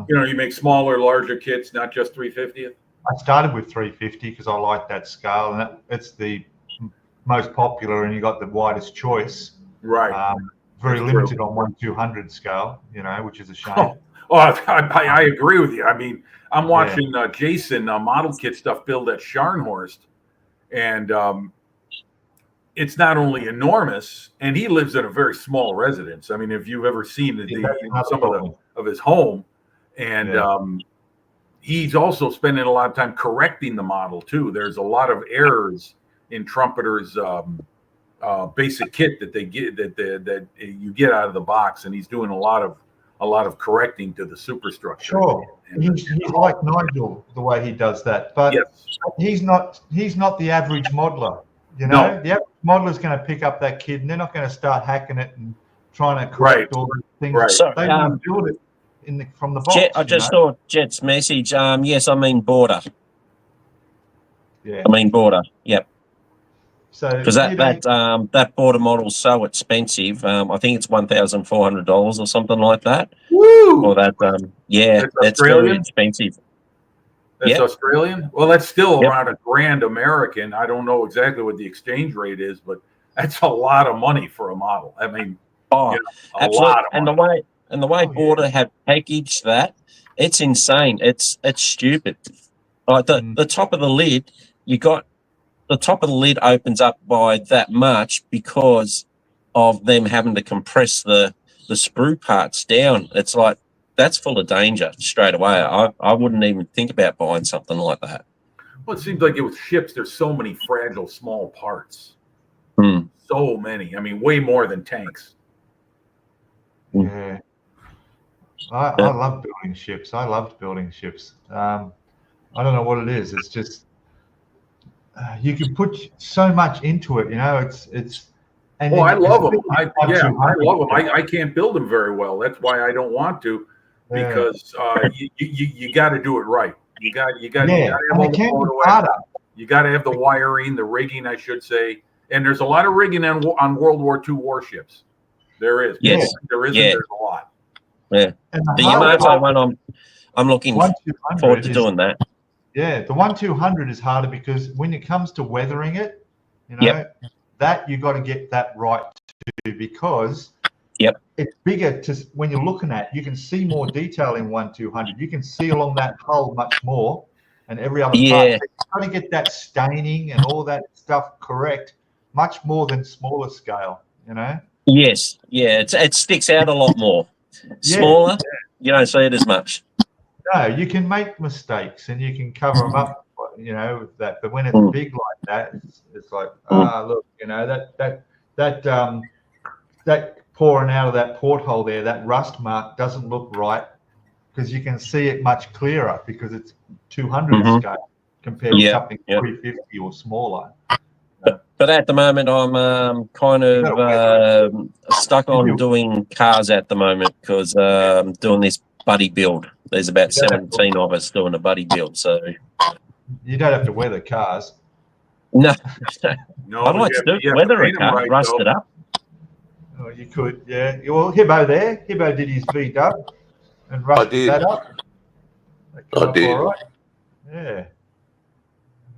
you make smaller, larger kits, not just 350th? I started with 350 because I like that scale, and it's the most popular, and you got the widest choice. Right. Very limited on 1/200 scale, which is a shame. I agree with you. I mean, I'm watching Jason model kit stuff build at Scharnhorst, and it's not only enormous, and he lives in a very small residence. I mean, if you've ever seen some of his home, and he's also spending a lot of time correcting the model too. There's a lot of errors in Trumpeter's basic kit that they get that you get out of the box, and he's doing a lot of correcting to the superstructure. Sure, he's like Nigel the way he does that, but he's not the average modeler. The average modeler is going to pick up that kit, and they're not going to start hacking it and trying to correct all these things. Right. So, they want to build it from the box. Jet, I just saw Jet's message. Yes, I mean border. Yeah. I mean border. Yep. So because that border model is so expensive. I think it's $1,400 or something like that. Woo! Or that. That's very expensive. That's Australian? Well, that's still around $1,000 American. I don't know exactly what the exchange rate is, but that's a lot of money for a model. I mean, a lot of money. And the way Border have packaged that, it's insane. It's stupid. Like the top of the lid, the top of the lid opens up by that much because of them having to compress the sprue parts down. It's like, that's full of danger straight away. I wouldn't even think about buying something like that. Well, it seems like with ships, there's so many fragile small parts. So many. I mean, way more than tanks. Yeah. I love building ships. I loved building ships. I don't know what it is. It's just you can put so much into it. It's. And I love them. I love them. I can't build them very well. That's why I don't want to. Because you got to do it right. You got to have all the photo. You got to have the wiring, the rigging, I should say. And there's a lot of rigging on World War II warships. There is. Yes. There isn't. There's a lot. Yeah. The Yamato one, I'm looking forward to doing that. Yeah, the 1/200 is harder because when it comes to weathering it, that you got to get that right too, because it's bigger. When you're looking at, you can see more detail in 1/200. You can see along that hull much more, and every other part. So you got to get that staining and all that stuff correct, much more than smaller scale. Yes, it sticks out a lot more. Smaller, you don't see it as much. No, you can make mistakes and you can cover them up, with that. But when it's big like that, it's like, look, that pouring out of that porthole there, that rust mark doesn't look right because you can see it much clearer because it's 200 scale compared to something 350 or smaller. But at the moment, I'm kind of stuck on doing cars at the moment because I'm doing this buddy build. There's about 17 of us doing a buddy build, so you don't have to weather cars. No, No, I'd like to do weather a car, right, rust it up. Oh, you could, yeah. Well, Hibbo did his V-dub and rusted that up. I did. All right. Yeah.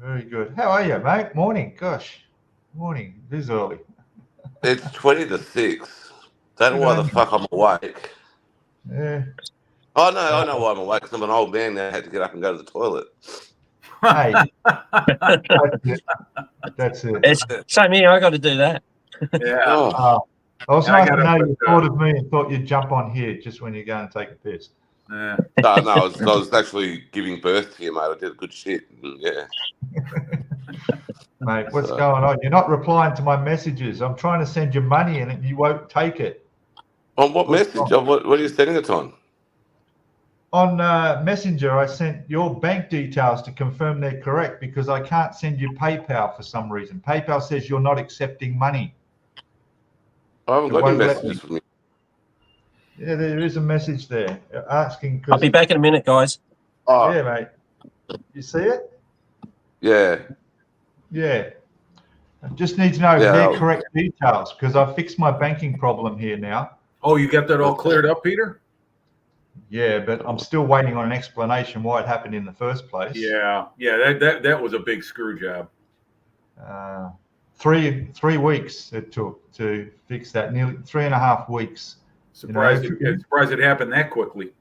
Very good. How are you, mate? Morning. Gosh. Morning. It is early. It's 20 to 6. Don't know why the fuck I'm awake. Yeah. Oh, no, I know why I'm awake, because I'm an old man now. I had to get up and go to the toilet. Hey. That's it. It's same here. I got to do that. Yeah. I was nice to know you thought of me and thought you'd jump on here just when you're going to take a piss. Yeah. No, I was actually giving birth to you, mate. I did good shit. Yeah. Mate, what's going on? You're not replying to my messages. I'm trying to send you money and you won't take it. On what message? What are you sending it on? On Messenger, I sent your bank details to confirm they're correct because I can't send you PayPal for some reason. PayPal says you're not accepting money. I haven't got any messages from you. Yeah, there is a message there asking. I'll be back in a minute, guys. Oh. Yeah, mate. You see it? Yeah. Yeah. I just need to know their correct details because I fixed my banking problem here now. Oh, you got that all cleared up, Peter? Yeah, but I'm still waiting on an explanation why it happened in the first place. Yeah. That was a big screw job. 3 weeks it took to fix that. Nearly 3.5 weeks. Surprised it happened that quickly.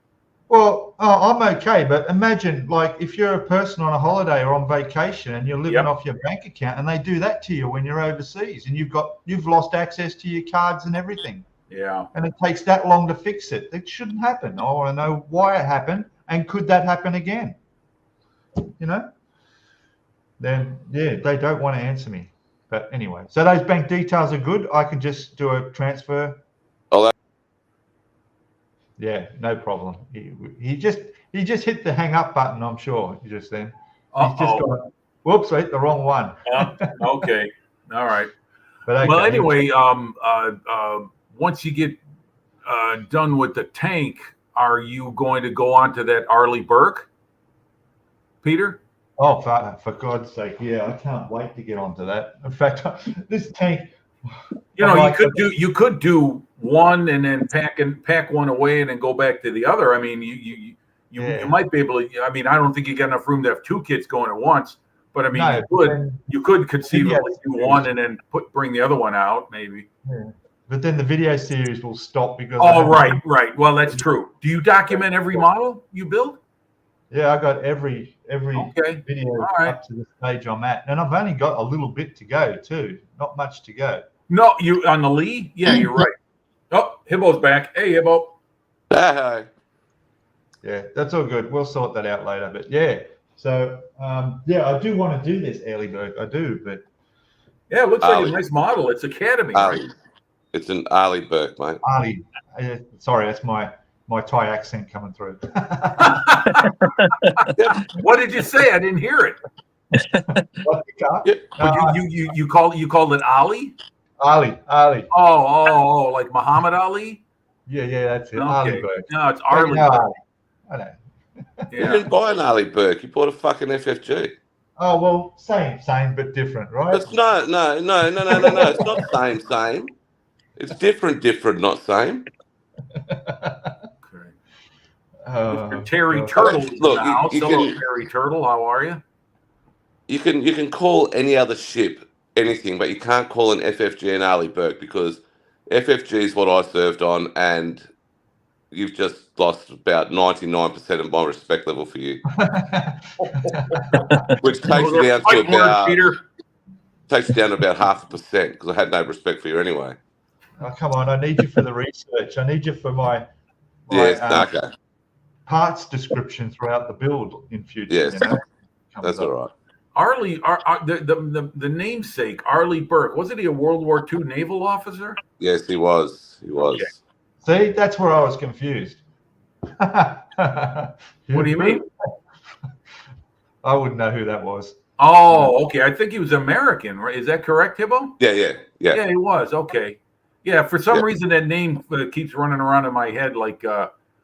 Well, I'm okay, but imagine like if you're a person on a holiday or on vacation and you're living off your bank account and they do that to you when you're overseas and you've lost access to your cards and everything. Yeah. And it takes that long to fix it. It shouldn't happen. I want to know why it happened and could that happen again? You know? Then they don't want to answer me. But anyway, so those bank details are good. I can just do a transfer. Yeah, no problem. He just hit the hang up button, I'm sure, just then. He's just gone, whoops, wait, the wrong one. Okay. All right. But okay. Well, anyway, once you get done with the tank, are you going to go on to that Arleigh Burke, Peter? Oh, for God's sake, yeah, I can't wait to get onto that. In fact, this tank... you could do one and then pack one away and then go back to the other. I mean, you might be able to. I mean, I don't think you got enough room to have two kits going at once. But I mean, you could conceivably do one and then bring the other one out, maybe. Yeah. But then the video series will stop because. Oh, right. Well, that's true. Do you document every model you build? Yeah, I got every video up to the stage I'm at, and I've only got a little bit to go too. Not much to go. No, you on the Lee? Yeah, you're right. Oh, Hibbo's back. Hey, Hibbo. Hi. Yeah, that's all good. We'll sort that out later. But yeah, so I do want to do this Arleigh Burke. I do, but yeah, it looks like a nice model. It's Academy, right? It's an Arleigh Burke, mate. Arleigh. Sorry, that's my Thai accent coming through. What did you say? I didn't hear it. You called it Ali? Ali. Oh, like Muhammad Ali? Yeah, that's it. Okay. Arleigh Burke. No, it's Arleigh Burke. I know. You didn't buy an Arleigh Burke. You bought a fucking FFG. Oh well, same but different, right? It's no. It's not same. It's different, not same. Terry Turtle. Look, Terry Turtle. How are you? You can call any other ship anything, but you can't call an FFG an Arleigh Burke because FFG is what I served on, and you've just lost about 99% of my respect level for you, which takes you down to about takes you down to about 0.5% because I had no respect for you anyway. Oh come on! I need you for the research. I need you for my okay. Parts description throughout the build in future. Yes, you know? that's all right. Arleigh, the namesake, Arleigh Burke, wasn't he a World War II naval officer? Yes, he was. He was. Okay. See, that's where I was confused. What do you mean? I wouldn't know who that was. Oh, okay. I think he was American, right? Is that correct, Hibbo? Yeah. Yeah, he was. Okay. Yeah, for some reason that name keeps running around in my head like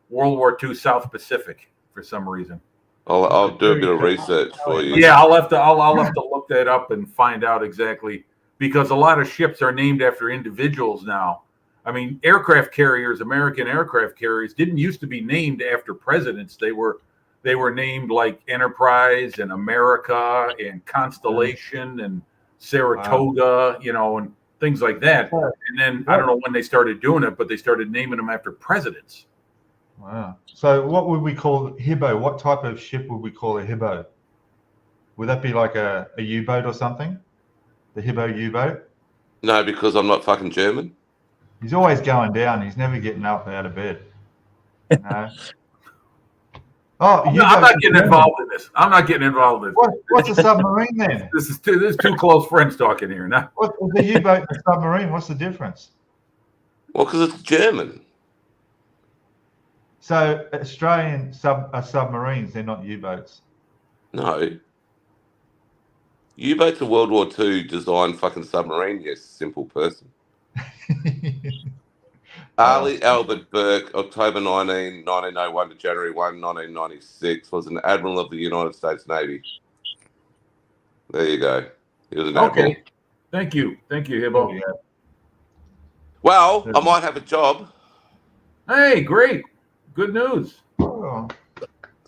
World War II South Pacific for some reason. I'll do a bit of research for you. Yeah, I'll have to look that up and find out exactly, because a lot of ships are named after individuals now. I mean, aircraft carriers, American aircraft carriers, didn't used to be named after presidents. They were named like Enterprise and America and Constellation and Saratoga, and things like that. And then I don't know when they started doing it, but they started naming them after presidents. Wow. So what would we call Hibbo? What type of ship would we call a Hibbo? Would that be like a U-boat or something? The Hibbo U-boat? No, because I'm not fucking German. He's always going down. He's never getting up out of bed. No. Oh, I'm not getting involved in this. I'm not getting involved in this. What's a submarine then? This is two close friends talking here. Now, What's the U-boat and the submarine? What's the difference? Well, because it's German. So Australian submarines, they're not U-boats. No. U-boats are World War II designed fucking submarine, you simple person. Ali Albert Burke, October 19, 1901 to January 1, 1996, was an admiral of the United States Navy. There you go. He was an admiral. Thank you, Hibbo. Well, I might have a job. Hey, great. Good news. Oh.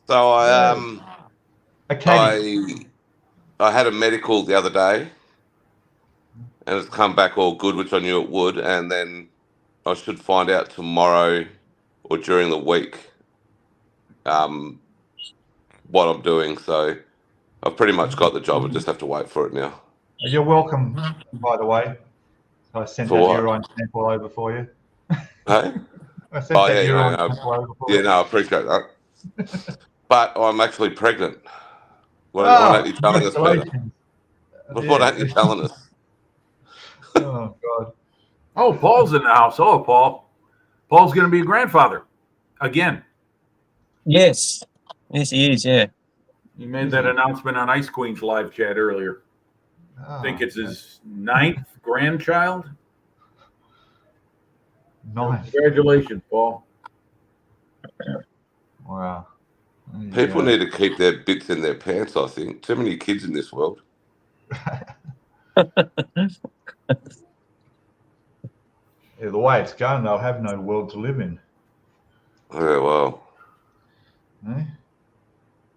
So I had a medical the other day, and it's come back all good, which I knew it would, and then I should find out tomorrow or during the week what I'm doing. So I've pretty much got the job. I just have to wait for it now. You're welcome, by the way. I sent that urine sample over for you. Hey? I sent that urine sample over for you. Yeah, no, I appreciate that. But I'm actually pregnant. What aren't you telling us, Peter? What aren't you telling us? Oh, God. Oh, Paul's in the house. Oh, Paul. Paul's going to be a grandfather again. Yes, he is. Yeah. He made that announcement on Ice Queen's live chat earlier. I think it's his 9th grandchild. Nice. Congratulations, Paul. Wow. People need to keep their bits in their pants, I think. Too many kids in this world. Yeah, the way it's going, they'll have no world to live in. Yeah, well.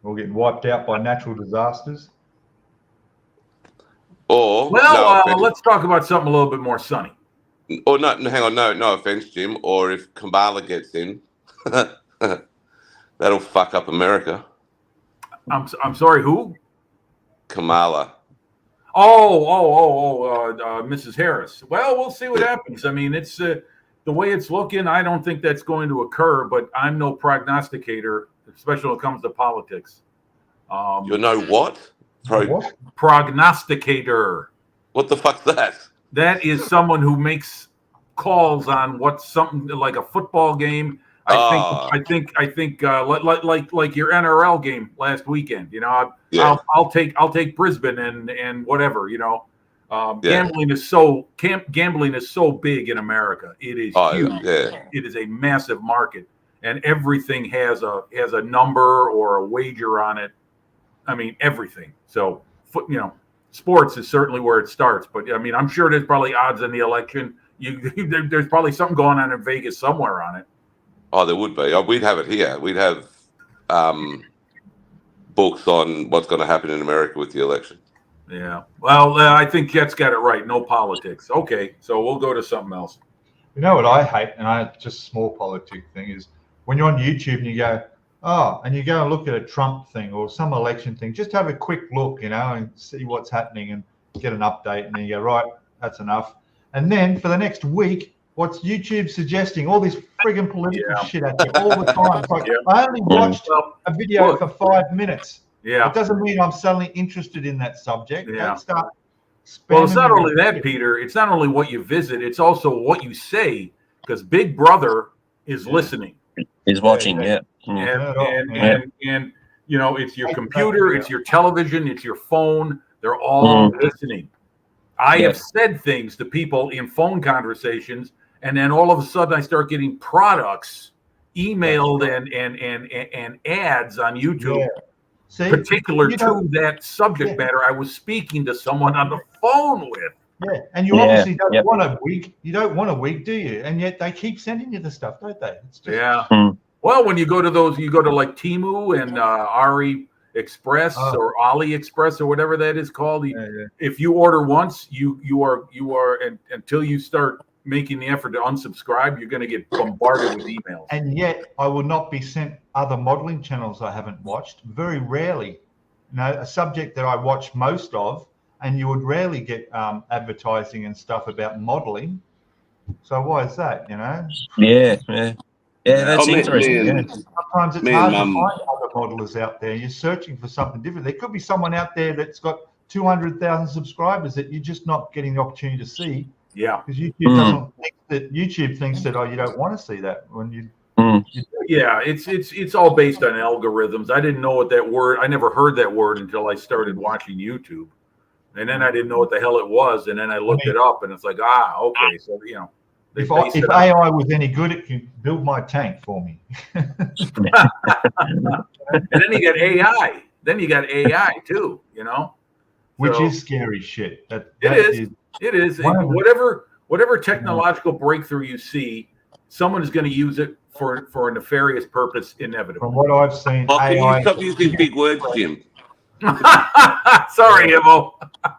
We're getting wiped out by natural disasters. Or let's talk about something a little bit more sunny. Or no, hang on, no offense, Jim. Or if Kamala gets in, that'll fuck up America. I'm sorry, who? Kamala. Mrs. Harris. Well, we'll see what happens. I mean, it's the way it's looking. I don't think that's going to occur, but I'm no prognosticator, especially when it comes to politics. You're no what? What? Prognosticator. What the fuck's that? That is someone who makes calls on what's something like a football game. I think like your NRL game last weekend. I'll take Brisbane and whatever. Gambling is so big in America. It is huge. Yeah. It is a massive market, and everything has a number or a wager on it. I mean, everything. So, sports is certainly where it starts. But I mean, I'm sure there's probably odds in the election. There's probably something going on in Vegas somewhere on it. Oh, there would be. We'd have it here. We'd have books on what's going to happen in America with the election. Yeah. Well, I think Jet's got it right. No politics. Okay, so we'll go to something else. You know what I hate, and just small politic thing, is when you're on YouTube and you go, and you go and look at a Trump thing or some election thing, just have a quick look, and see what's happening and get an update, and then you go, right, that's enough. And then for the next week, what's YouTube suggesting? All this friggin' political shit at you all the time. It's like, I only watched a video for 5 minutes. Yeah. It doesn't mean I'm suddenly interested in that subject. Yeah. Don't start well, it's not only that, Peter. It's not only what you visit. It's also what you say, because Big Brother is listening. is watching. Yeah. And you know, it's your computer, it's your television, it's your phone. They're all listening. I have said things to people in phone conversations, and then all of a sudden I start getting products emailed and ads on YouTube, particular to that subject matter I was speaking to someone on the phone with. Yeah, and you obviously don't want a wig. You don't want a wig, do you? And yet they keep sending you the stuff, don't they? It's just, Well, when you go to those, you go to like Temu and Ari Express or AliExpress or whatever that is called. If you order once, you are and until you start making the effort to unsubscribe, you're going to get bombarded with emails. And yet I will not be sent other modeling channels I haven't watched. Very rarely, a subject that I watch most of, and you would rarely get advertising and stuff about modeling. So why is that? Yeah, that's interesting. Sometimes it's hard to find other modelers out there. You're searching for something different. There could be someone out there that's got 200,000 subscribers that you're just not getting the opportunity to see. Yeah, because YouTube doesn't think that. YouTube thinks that you don't want to see that when you. Yeah, it's all based on algorithms. I didn't know what that word. I never heard that word until I started watching YouTube, and then I didn't know what the hell it was, and then I looked it up, and it's like, okay, so If AI was any good, it could build my tank for me. And then you got AI. Then you got AI too. Which is scary shit. It is. Whatever technological breakthrough you see, someone is going to use it for a nefarious purpose, inevitably. From what I've seen, AI. Can you stop using big words, Jim? Sorry, Evo.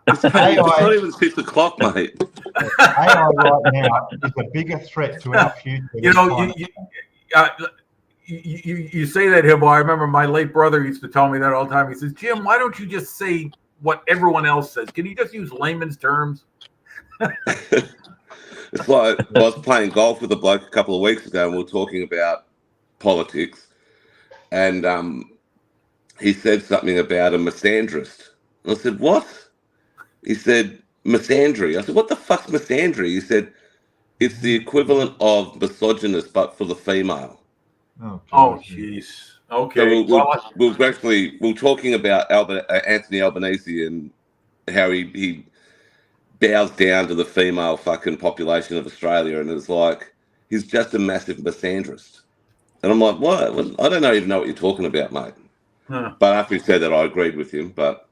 It's not even 6 o'clock, mate. AI right now is a bigger threat to our future. You say that, Hibbo. I remember my late brother used to tell me that all the time. He says, Jim, why don't you just say what everyone else says? Can you just use layman's terms? It's like I was playing golf with a bloke a couple of weeks ago, and we were talking about politics, and he said something about a misandrist. And I said, what? He said, misandry. I said, what the fuck's misandry? He said, it's the equivalent of misogynist, but for the female. Oh, jeez. Okay. So we're talking about Anthony Albanese and how he bows down to the female fucking population of Australia, and it's like he's just a massive misandrist. And I'm like, what? Well, I don't even know what you're talking about, mate. But after he said that, I agreed with him. But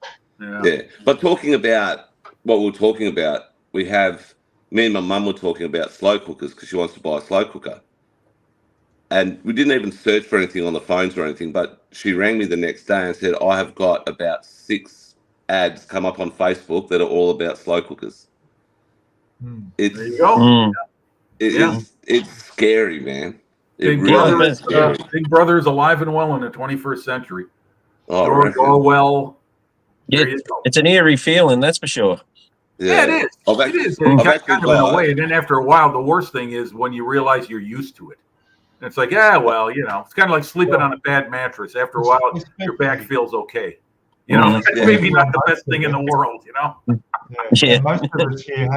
but talking about what we're talking about, me and my mum were talking about slow cookers because she wants to buy a slow cooker. And we didn't even search for anything on the phones or anything, but she rang me the next day and said, I have got about 6 ads come up on Facebook that are all about slow cookers. There you go. It's scary, man. Big Brother is alive and well in the 21st century. George Orwell. It's an eerie feeling, that's for sure. Yeah, it is. It is. Kind of in a way. And then after a while, the worst thing is when you realize you're used to it. And it's like, it's kind of like sleeping on a bad mattress. After a while, your back feels okay. It's maybe not the best thing in the world, Yeah. Most of us here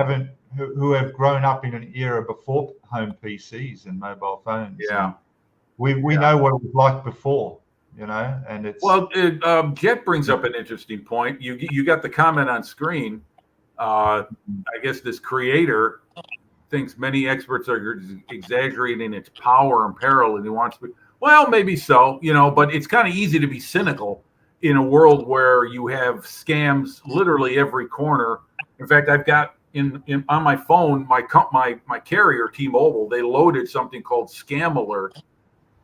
who have grown up in an era before home PCs and mobile phones. Yeah. We know what it was like before, and it's... Well, Jet brings up an interesting point. You got the comment on screen. I guess this creator thinks many experts are exaggerating its power and peril, and he wants to... Well, maybe so, but it's kind of easy to be cynical in a world where you have scams literally every corner. In fact, I've got on my phone, my carrier, T-Mobile, they loaded something called Scam Alert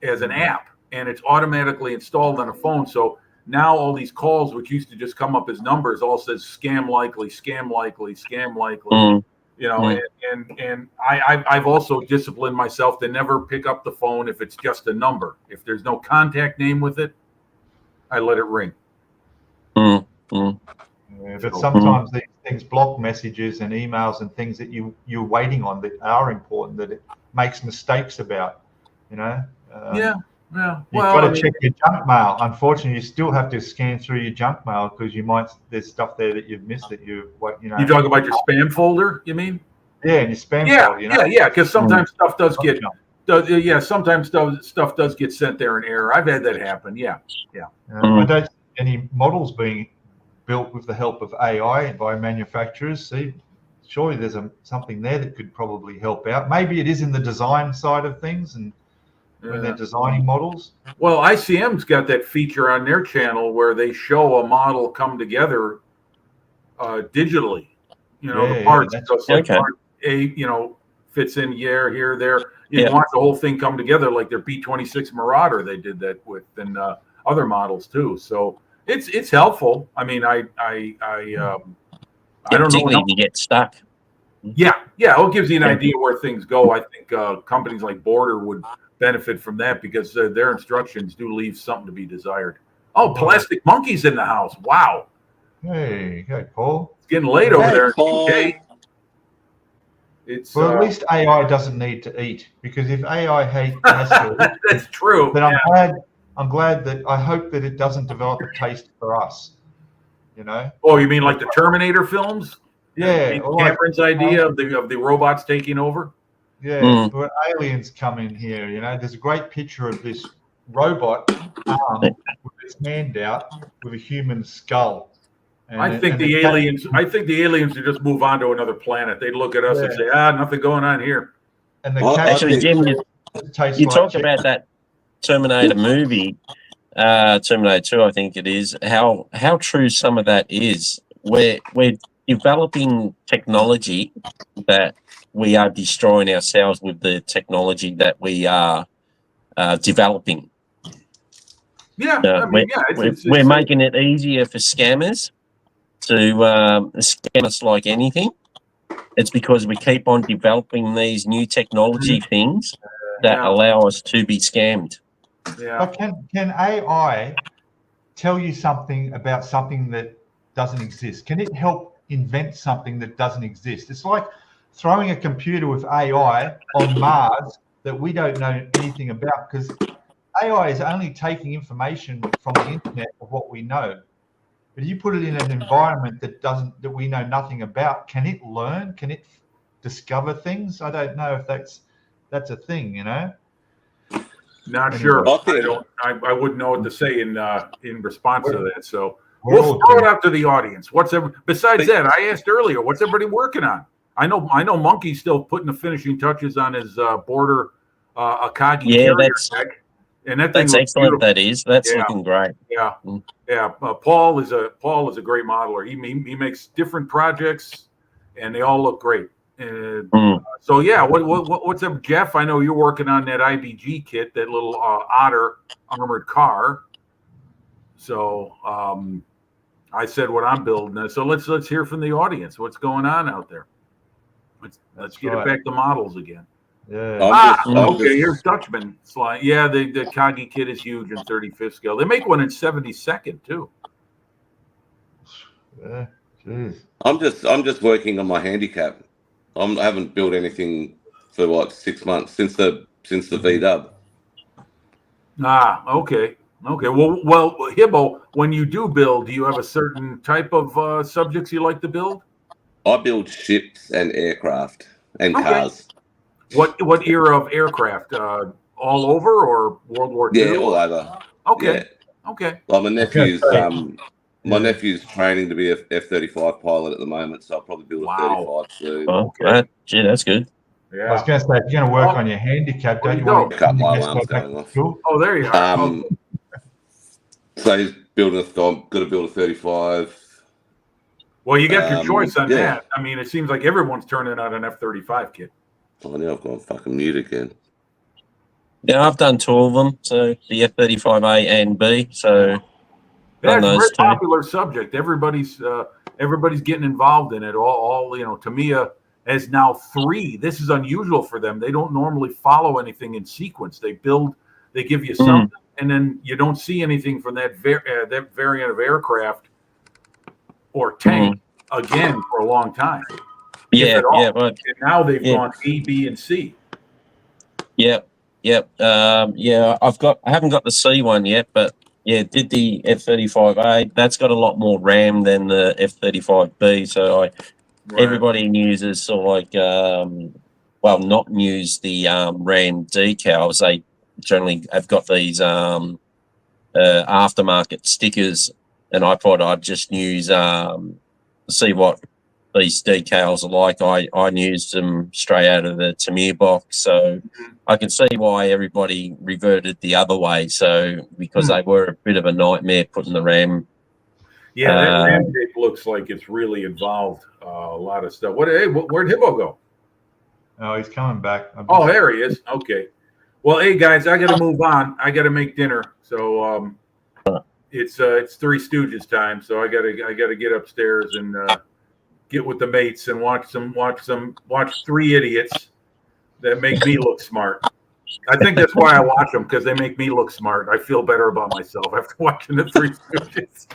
as an app, and it's automatically installed on a phone. So now all these calls, which used to just come up as numbers, all says scam likely, scam likely, scam likely. And I've also disciplined myself to never pick up the phone if it's just a number. If there's no contact name with it, I let it ring. But sometimes these things block messages and emails and things that you're waiting on that are important, that it makes mistakes about, You've got to check your junk mail. Unfortunately, you still have to scan through your junk mail because there's stuff there that you've missed that You talk about your spam folder, you mean? Yeah, and your spam folder. Yeah, because sometimes stuff does get Yeah, sometimes stuff does get sent there in error. I've had that happen. Yeah. I don't see any models being built with the help of AI by manufacturers. See, surely there's something there that could probably help out. Maybe it is in the design side of things, and when they're designing models. Well, ICM's got that feature on their channel where they show a model come together digitally. The parts. Part A, fits in here, there. You watch the whole thing come together like their B-26 Marauder. They did that with, and other models too. So it's helpful. I mean, I don't know. Particularly if you get stuck. Yeah. It gives you an idea where things go. I think companies like Border would benefit from that because their instructions do leave something to be desired. Oh, plastic monkeys in the house! Wow. Hey, Paul. It's getting late over there in UK. Well, at least AI doesn't need to eat, because if AI has to eat, that's true. Then I'm glad that I hope that it doesn't develop a taste for us. Oh, you mean like the Terminator films? Yeah. Cameron's idea of the robots taking over. Yeah, but aliens come in here. There's a great picture of this robot arm with its hand out with a human skull. I think the aliens would just move on to another planet. They'd look at us and say, nothing going on here. And actually, Jim, you talk about that Terminator movie, Terminator 2, I think it is, how true some of that is. We're developing technology that we are destroying ourselves with the technology that we are developing. Yeah, we're making it easier for scammers to scam us like anything. It's because we keep on developing these new technology things that allow us to be scammed. Yeah. But can AI tell you something about something that doesn't exist? Can it help invent something that doesn't exist? It's like throwing a computer with AI on Mars that we don't know anything about, because AI is only taking information from the internet of what we know. But if you put it in an environment that we know nothing about, can it learn? Can it discover things? I don't know if that's a thing, Not sure. I wouldn't know what to say in response to that. So we'll throw it out to the audience. Besides that, I asked earlier, what's everybody working on? I know Monkey's still putting the finishing touches on his Border Akagi carrier tech. And that's excellent. Beautiful. That's looking great. Yeah. Paul is a great modeler. He makes different projects, and they all look great. So yeah, what's up, Jeff? I know you're working on that IBG kit, that little Otter armored car. So I said what I'm building. So let's hear from the audience. What's going on out there? Let's get it back to models again. Yeah. Here's Dutchman slide. Yeah, the Kagi kit is huge in 35th scale. They make one in 72nd too. Yeah, jeez. I'm just working on my handicap. I haven't built anything for 6 months since the V-dub. Okay. Well, Hibbo, when you do build, do you have a certain type of subjects you like to build? I build ships and aircraft and cars. What era of aircraft? All over, or World War II? Yeah, all over. Okay. Yeah. Okay. Well, my nephew's training to be a F-35 pilot at the moment, so I'll probably build a 35 soon. Gee, that's good. Yeah. I was going to say, if you're going to work on your handicap, don't you want to cut my alarms going off? Oh, there you are. So he's building got to build a 35. Well, you got your choice on that. I mean, it seems like everyone's turning out an F-35 kit. Oh, now I've gone fucking mute again. Yeah, I've done 2 of them. So the F-35A and B. So that's a very popular subject. Everybody's getting involved in it. All Tamiya has now 3. This is unusual for them. They don't normally follow anything in sequence. They give you something, and then you don't see anything from that variant of aircraft or tank again for a long time. Yeah. And now they've gone A, B, and C. Yep. I haven't got the C one yet, but did the F-35A. That's got a lot more RAM than the F-35B. So everybody uses sort of like well, not use the Ram decals. They generally have got these aftermarket stickers, and I thought I'd just use see what these decals are like. I used them straight out of the Tamiya box, so I can see why everybody reverted the other way. So because they were a bit of a nightmare putting the Ram. Yeah, that Ram tape looks like it's really involved a lot of stuff. Where'd Hibbo go? Oh, he's coming back. Oh, there he is. Okay. Well, hey guys, I got to move on. I got to make dinner. So it's Three Stooges time. So I got to get upstairs and get with the mates and watch three idiots that make me look smart. I think that's why I watch them, because they make me look smart. I feel better about myself after watching the Three Stooges.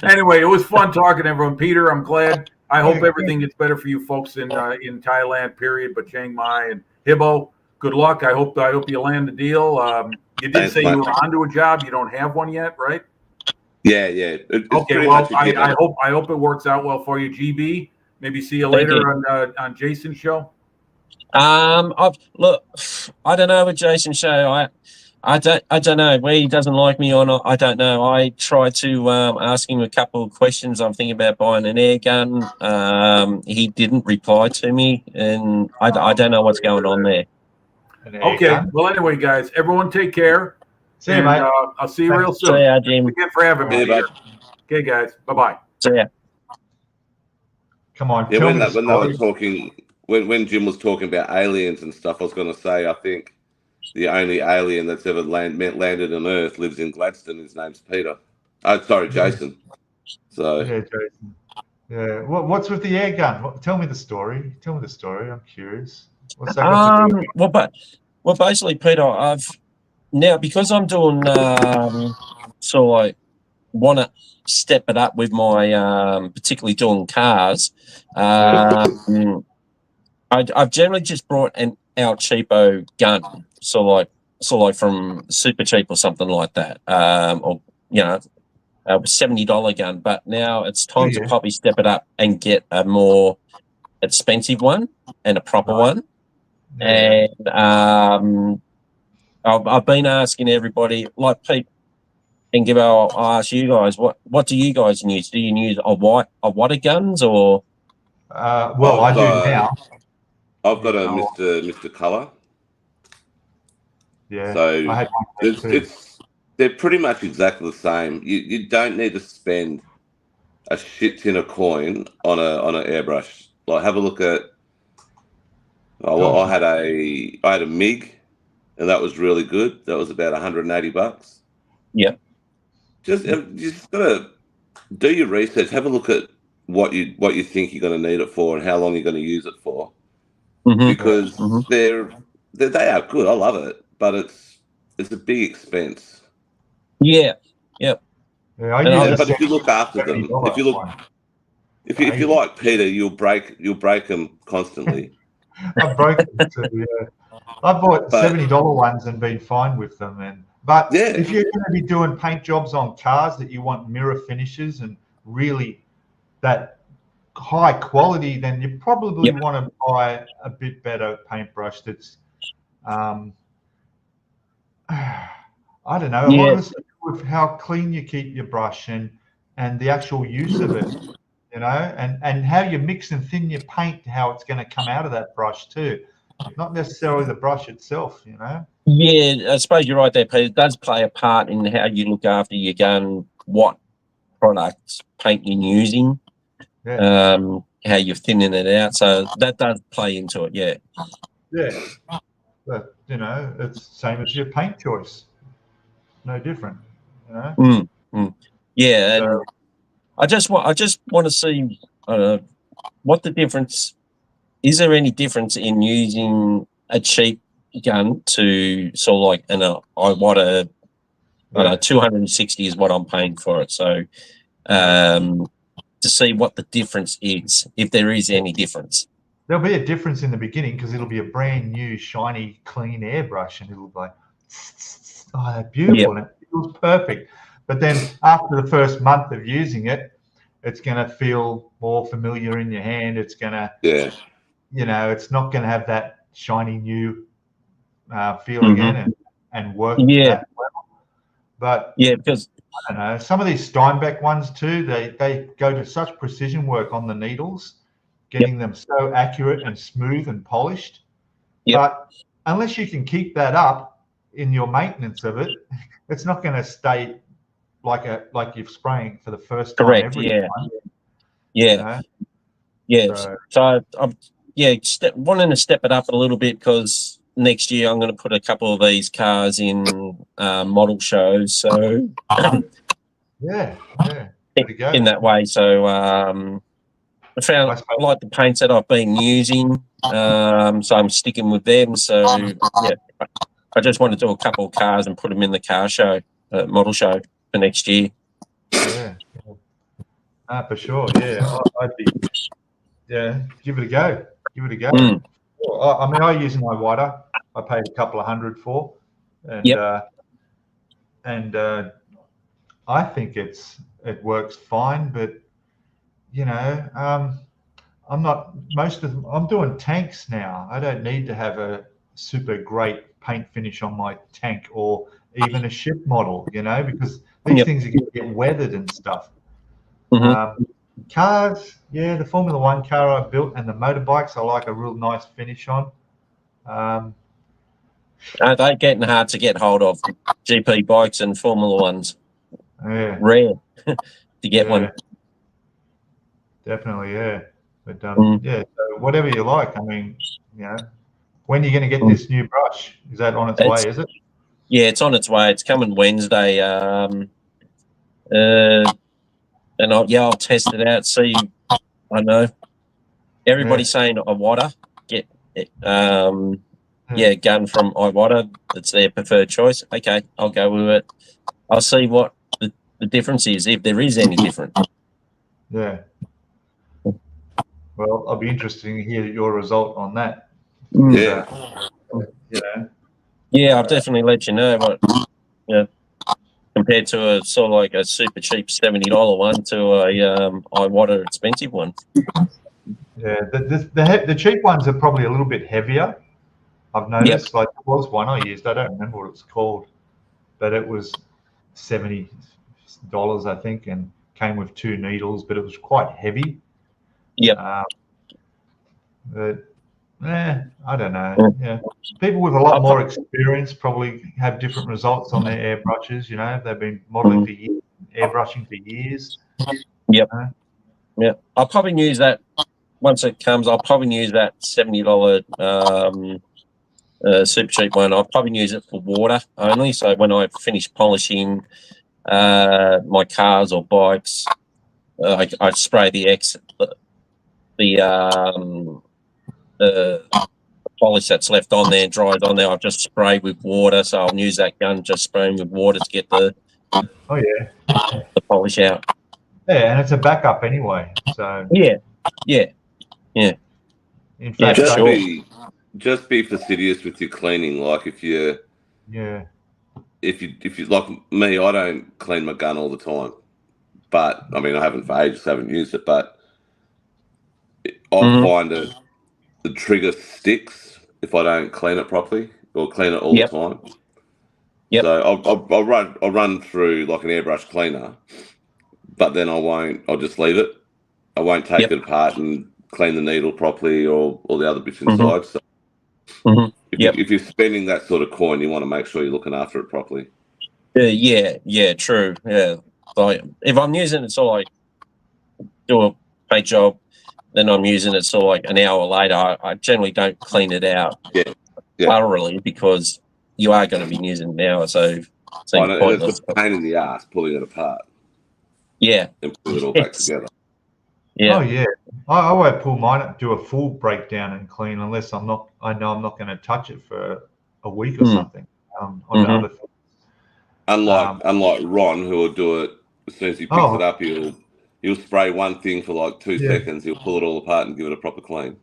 Anyway, it was fun talking to everyone. Peter, I'm glad. I hope everything gets better for you folks in Thailand, period. But Chiang Mai and Hibbo, good luck. I hope you land the deal. You did say you were onto a job. You don't have one yet, right? Yeah. Okay. Well, I hope it works out well for you, GB. Maybe see you later on Jason's show. Look, I don't know with Jason's show. I don't know where he doesn't like me or not. I don't know. I tried to ask him a couple of questions. I'm thinking about buying an air gun. He didn't reply to me, and I don't know what's going on there. Okay. Well, anyway, guys, everyone take care. See you, mate. I'll see you real soon. See ya, Jim. Thanks again for having me here. Okay, guys. Bye-bye. See ya. Come on. Yeah, when they were talking, when Jim was talking about aliens and stuff, I was going to say, I think the only alien that's ever landed on Earth lives in Gladstone. His name's Peter. Oh, sorry, Jason. So yeah, Jason. Yeah. What's with the air gun? Tell me the story. I'm curious. What's that got to do with? Well, basically, Peter, I've now, because I'm doing so I want to step it up with my particularly doing cars. I've generally just brought an our cheapo gun, so like from Super Cheap or something like that, or a $70 gun. But now it's time to probably step it up and get a more expensive one and a proper one. Yeah. And I've been asking everybody, like Pete and Gibbo, I'll ask you guys, what do you guys use? Do you use a water guns or? Well, I do now. I've got a Mr. Color. Yeah. So they're pretty much exactly the same. You don't need to spend a shit tin of coin on an airbrush. Like, have a look at. I had a MiG, and that was really good. That was about $180. Yeah. You just gotta do your research. Have a look at what you think you're going to need it for and how long you're going to use it for. Because they are good. I love it, but it's a big expense. Yeah. Yep. Yeah, but if you look after them, if you like Peter, you'll break them constantly. I've broken them too, yeah. I bought $70 ones and been fine with them. But if you're going to be doing paint jobs on cars that you want mirror finishes and really that high quality, then you probably want to buy a bit better paintbrush that's I don't know, a lot of stuff with how clean you keep your brush and the actual use of it, and how you mix and thin your paint, how it's going to come out of that brush too, not necessarily the brush itself. Yeah, I suppose you're right there, Peter. It does play a part in how you look after your gun, what products, paint you're using. How you're thinning it out, so that does play into it. Yeah, but it's the same as your paint choice, no different. Yeah, so, and I just want to see what the difference is. There any difference in using a cheap gun to sort of like I want a 260 is what I'm paying for it, so to see what the difference is, if there is any difference. There'll be a difference in the beginning because it'll be a brand new, shiny, clean airbrush, and it'll be like, beautiful, and it feels perfect. But then after the first month of using it, it's going to feel more familiar in your hand. It's going to, you know, it's not going to have that shiny new feel again and work that well. But because I don't know, some of these Steinbeck ones too, they go to such precision work on the needles, getting them so accurate and smooth and polished. But unless you can keep that up in your maintenance of it, it's not going to stay like you're spraying for the first time every time. Yeah. So I'm wanting to step it up a little bit, because next year I'm going to put a couple of these cars in model shows. So in that way. So I found I like the paints that I've been using, so I'm sticking with them. So I just want to do a couple of cars and put them in the car show, model show for next year. For sure. I'd be give it a go. I mean, I use an iWater. I paid a couple of $100 for, and I think it works fine. But you know, I'm doing tanks now. I don't need to have a super great paint finish on my tank or even a ship model, you know, because these things are going to get weathered and stuff. Cars, the Formula One car I built and the motorbikes, I like a real nice finish on. They're getting hard to get hold of, GP bikes and Formula Ones. Rare to get one. Definitely, But so whatever you like. I mean, you know, when are you going to get this new brush? Is that on its way? Is it? Yeah, it's on its way. It's coming Wednesday. And I'll test it out. See, I know everybody's saying iWater. Get gun from iWater. It's their preferred choice. Okay, I'll go with it. I'll see what the difference is, if there is any difference. Yeah. Well, I'll be interested to hear your result on that. I'll definitely let you know what. Compared to a sort of like a super cheap $70 one to a iWater expensive one. Yeah, the cheap ones are probably a little bit heavier. I've noticed. Like there was one I used. I don't remember what it's called, but it was $70, I think, and came with 2 needles, but it was quite heavy. But I don't know. Yeah, people with a lot more experience probably have different results on their airbrushes. You know, they've been modeling for years, airbrushing for years. I'll probably use that once it comes. I'll probably use that $70 super cheap one. I'll probably use it for water only. So when I finish polishing my cars or bikes, I spray the polish that's left on there, dried on there. I'll just spray with water. So I'll use that gun, just spraying with water to get the polish out. Yeah, and it's a backup anyway. So In fact, just be fastidious with your cleaning. Like if you like me, I don't clean my gun all the time. But I mean, I haven't for ages, haven't used it. But I find that the trigger sticks if I don't clean it properly or clean it all the time. So I'll run through like an airbrush cleaner, but then I'll just leave it. I won't take it apart and clean the needle properly or all the other bits inside. So if you're spending that sort of coin, you want to make sure you're looking after it properly. True. Yeah. Like if I'm using it, so like do a paint job, then I'm using it so like an hour later, I generally don't clean it out thoroughly, because you are going to be using it an hour. So it's a pain in the ass pulling it apart. Yeah. And putting it all back together. Yeah. Oh yeah. I won't pull mine up, do a full breakdown and clean unless I know I'm not going to touch it for a week or something. On the other things. Unlike Ron, who will do it as soon as he picks it up, he'll spray one thing for like 2 seconds, he'll pull it all apart and give it a proper clean.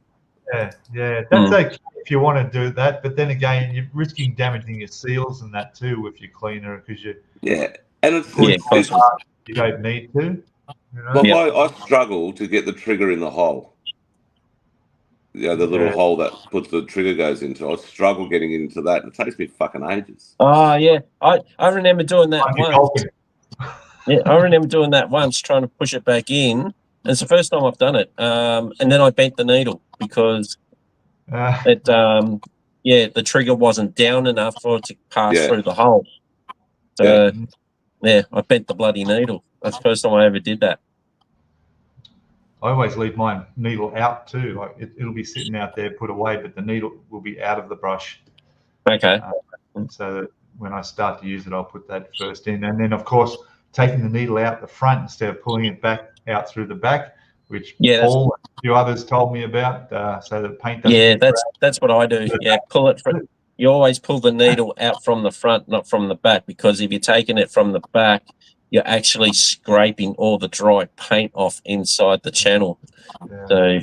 Yeah. That's okay if you want to do that, but then again, you're risking damaging your seals and that too with your cleaner, because you you don't need to. You know? Well, I struggle to get the trigger in the hole. Yeah, the little hole that puts the trigger goes into. I struggle getting into that. It takes me fucking ages. Oh yeah, I remember doing that once. Yeah, I remember doing that once, trying to push it back in. And it's the first time I've done it. And then I bent the needle because the trigger wasn't down enough for it to pass through the hole. So yeah, I bent the bloody needle. That's the first time I ever did that. I always leave my needle out too. Like it'll be sitting out there, put away, but the needle will be out of the brush. Okay. So that when I start to use it, I'll put that first in, and then of course taking the needle out the front instead of pulling it back out through the back, which Paul and a few others told me about, so that paint doesn't. Yeah, that's what I do. Yeah, pull it from. You always pull the needle out from the front, not from the back, because if you're taking it from the back, you're actually scraping all the dry paint off inside the channel. Yeah. So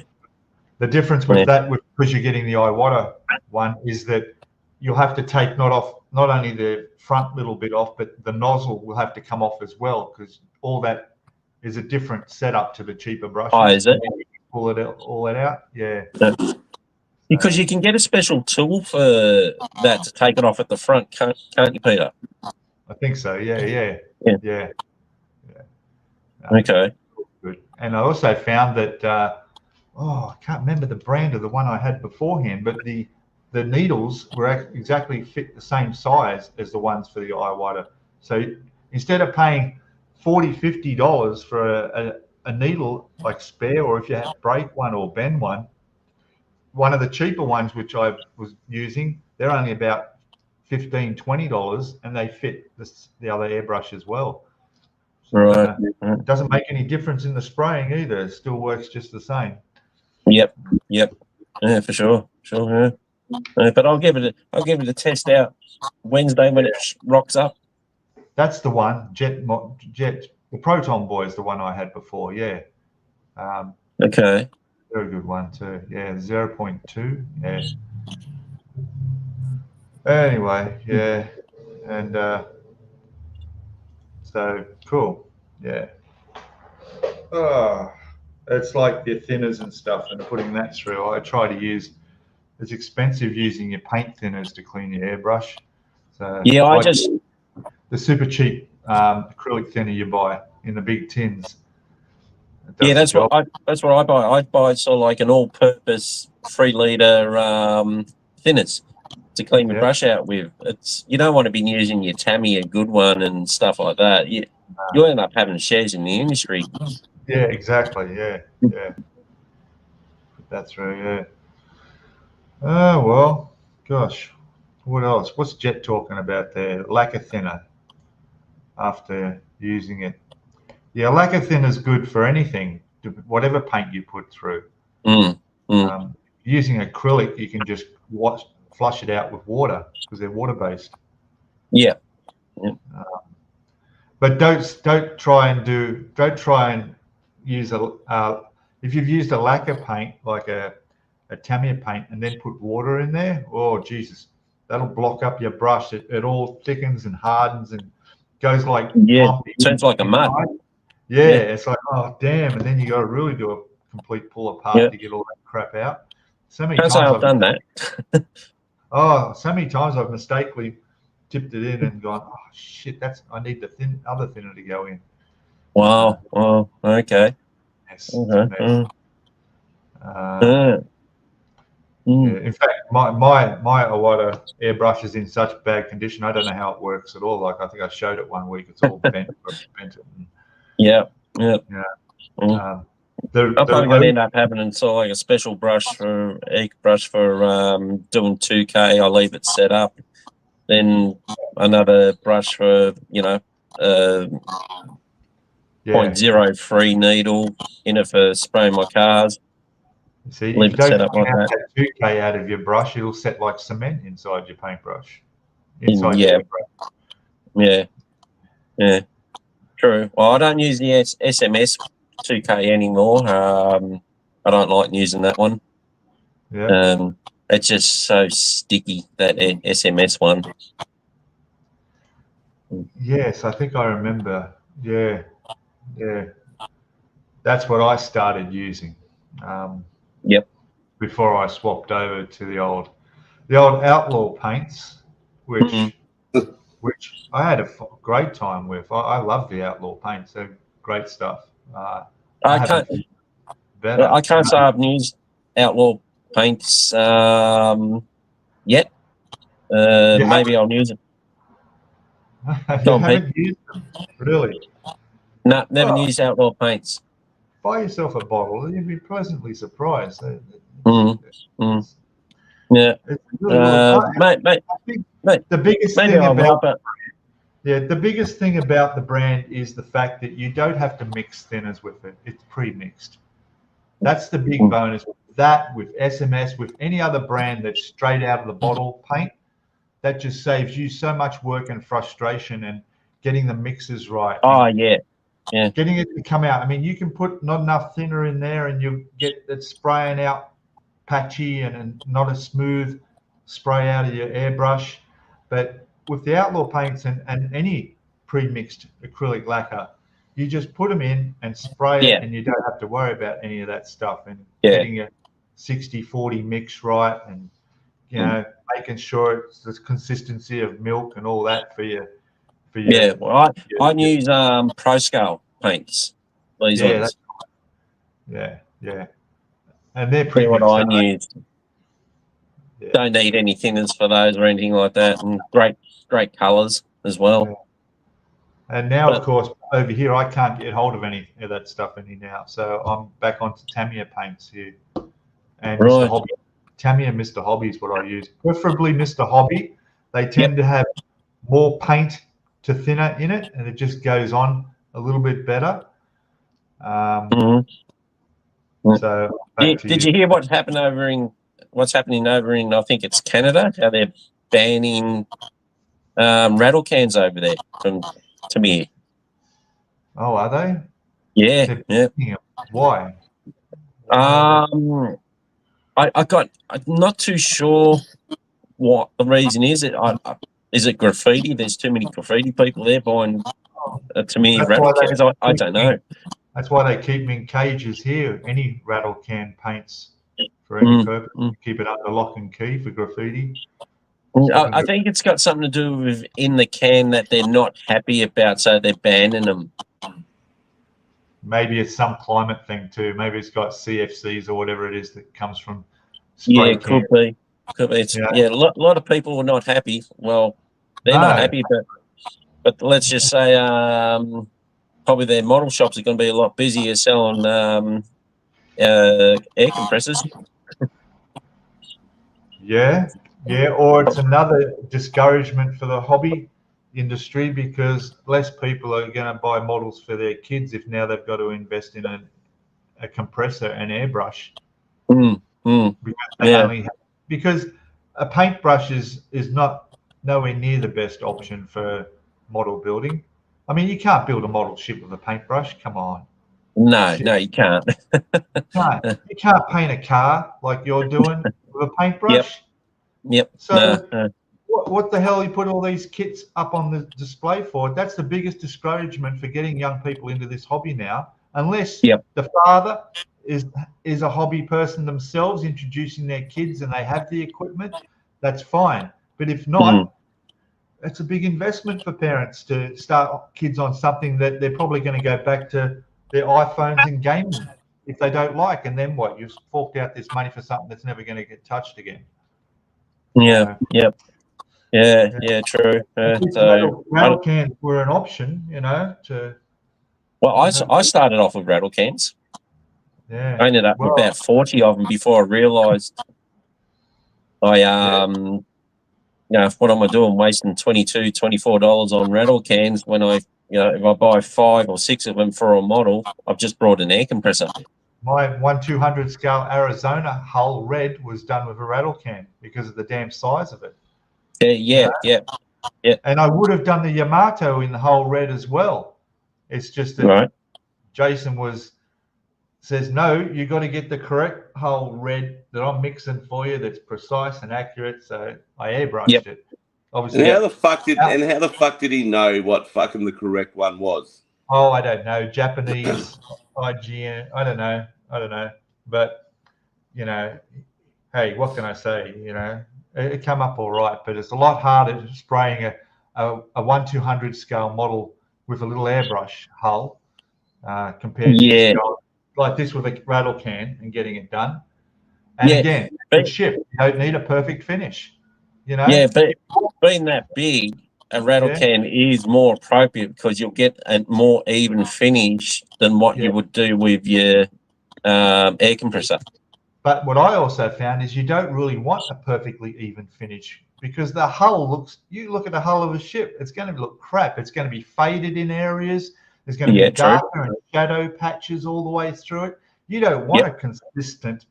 the difference with that, because you're getting the Iwata one, is that you'll have to take not only the front little bit off, but the nozzle will have to come off as well, because all that is a different setup to the cheaper brushes. Oh, is it? Pull it all that out, yeah. Because you can get a special tool for that to take it off at the front, can't you, Peter? I think so. Yeah. Okay. Good. And I also found that I can't remember the brand of the one I had beforehand, but the needles were exactly fit the same size as the ones for the Iwata. So instead of paying $40-50 for a needle like spare, or if you have break one or bend one of the cheaper ones which I was using, they're only about $15-20, and they fit the other airbrush as well. So, right. It doesn't make any difference in the spraying either. It still works just the same. Yep. Yeah, for sure. Yeah. But I'll give it a test out Wednesday when it rocks up. That's the one. Jet. The Proton Boy is the one I had before. Yeah. Okay. Very good one too. Yeah, 0.2. Yeah. Anyway, yeah, and so cool. Yeah. Oh, it's like the thinners and stuff, and putting that through. I try to use. It's expensive using your paint thinners to clean your airbrush. So yeah, the super cheap acrylic thinner you buy in the big tins. Yeah, that's what I buy. I buy sort of like an all-purpose 3-liter thinners to clean the brush out with. You don't want to be using your Tamiya good one and stuff like that. You end up having shares in the industry. Yeah, exactly. Yeah. Put that through. Yeah. Oh well, gosh, what else? What's Jet talking about there? Lacquer thinner after using it. Yeah, lacquer thinner is good for anything, whatever paint you put through. Using acrylic, you can just flush it out with water because they're water-based. Yeah. But don't try and use if you've used a lacquer paint like a Tamiya paint and then put water in there. Oh Jesus, that'll block up your brush. It all thickens and hardens and goes like turns like a mud. Yeah, it's like, oh damn, and then you got to really do a complete pull apart to get all that crap out. So many times I've done that. So many times I've mistakenly tipped it in and gone, oh shit, I need the other thinner to go in. Wow. Oh, okay. Yes. Okay. Yeah, in fact, my Iwata airbrush is in such bad condition. I don't know how it works at all. Like I think I showed it one week. It's all bent. Yeah. They're probably going to end up having like a special brush for doing 2K. I'll leave it set up. Then another brush for 0.03 needle in it for spraying my cars. See, if you don't take 2K out of your brush, it'll set like cement inside your paintbrush. Yeah. True. Well, I don't use the SMS 2K anymore. I don't like using that one. Yeah. It's just so sticky, that SMS one. Yes, I think I remember. Yeah. That's what I started using. Yep. before I swapped over to the old outlaw paints, which I had a great time with. I love the outlaw paints; they're great stuff. I can't say I've used outlaw paints yet. Maybe I'll use it. You haven't used them, really? No, never used outlaw paints. Buy yourself a bottle, you'd be pleasantly surprised. Yeah. It's really the biggest thing about the biggest thing about the brand is the fact that you don't have to mix thinners with it. It's pre-mixed. That's the big bonus with that, with SMS, with any other brand that's straight out of the bottle paint. That just saves you so much work and frustration and getting the mixes right. Oh, yeah. Getting it to come out. I mean, you can put not enough thinner in there and you get it spraying out patchy and not a smooth spray out of your airbrush. But with the outlaw paints and any pre-mixed acrylic lacquer, you just put them in and spray it, and you don't have to worry about any of that stuff. And getting a 60-40 mix right, and making sure it's the consistency of milk and all that for you. Well, I use Pro Scale paints. These ones. Yeah. And they're pretty what I use. Yeah. Don't need any thinners for those or anything like that, and great colours as well. Yeah. And now, of course, over here I can't get hold of any of that stuff now, so I'm back onto Tamiya paints here. And Mr. Hobby, Tamiya and Mr. Hobby is what I use. Preferably Mr. Hobby. They tend to have more paint to thinner in it, and it just goes on a little bit better. So did you hear what's happening over in I think it's Canada? How they're banning rattle cans over there from Tamiya. Oh, are they? Yeah. Why? I'm not too sure what the reason is. Is it graffiti? There's too many graffiti people there buying Tamiya rattle cans. I don't know. That's why they keep them in cages here. Any rattle can paints for any purpose. Keep it under lock and key for graffiti. I think it's got something to do with in the can that they're not happy about, so they're banning them. Maybe it's some climate thing too. Maybe it's got CFCs or whatever it is that comes from spray could be. It's, a lot of people are not happy. Well, they're not happy, but let's just say probably their model shops are going to be a lot busier selling air compressors. Or it's another discouragement for the hobby industry because less people are going to buy models for their kids if now they've got to invest in a compressor and airbrush. Because a paintbrush is not nowhere near the best option for model building. I mean, you can't build a model ship with a paintbrush. Come on. No, you can't. You can't paint a car like you're doing with a paintbrush. Yep. So what the hell you put all these kits up on the display for? That's the biggest discouragement for getting young people into this hobby now. Unless the father is a hobby person themselves, introducing their kids and they have the equipment, that's fine. But if not, it's a big investment for parents to start kids on something that they're probably going to go back to their iPhones and gaming if they don't like. And then what? You've forked out this money for something that's never going to get touched again. True. So rattle cans were an option, Well, I started off with rattle cans. Yeah. I ended up with about 40 of them before I realised what am I doing? Wasting $22, $24 on rattle cans when if I buy 5 or 6 of them for a model, I've just brought an air compressor. My 1/200 scale Arizona hull red was done with a rattle can because of the damn size of it. Yeah. And I would have done the Yamato in the hull red as well. It's just that Jason says, no, you got to get the correct hull red that I'm mixing for you that's precise and accurate. So I airbrushed it. Obviously. And how the fuck did he know what fucking the correct one was? Oh, I don't know. Japanese IGN. I don't know. But you know, hey, what can I say? You know, it come up all right, but it's a lot harder spraying a 1/200 scale model with a little airbrush hull compared to just going like this with a rattle can and getting it done. And again, good ship. You don't need a perfect finish. You know. Yeah, but being that big, a rattle can is more appropriate because you'll get a more even finish than what you would do with your air compressor. But what I also found is you don't really want a perfectly even finish because the hull looks, you look at the hull of a ship, it's going to look crap. It's going to be faded in areas. There's going to be darker and shadow patches all the way through it. You don't want a consistent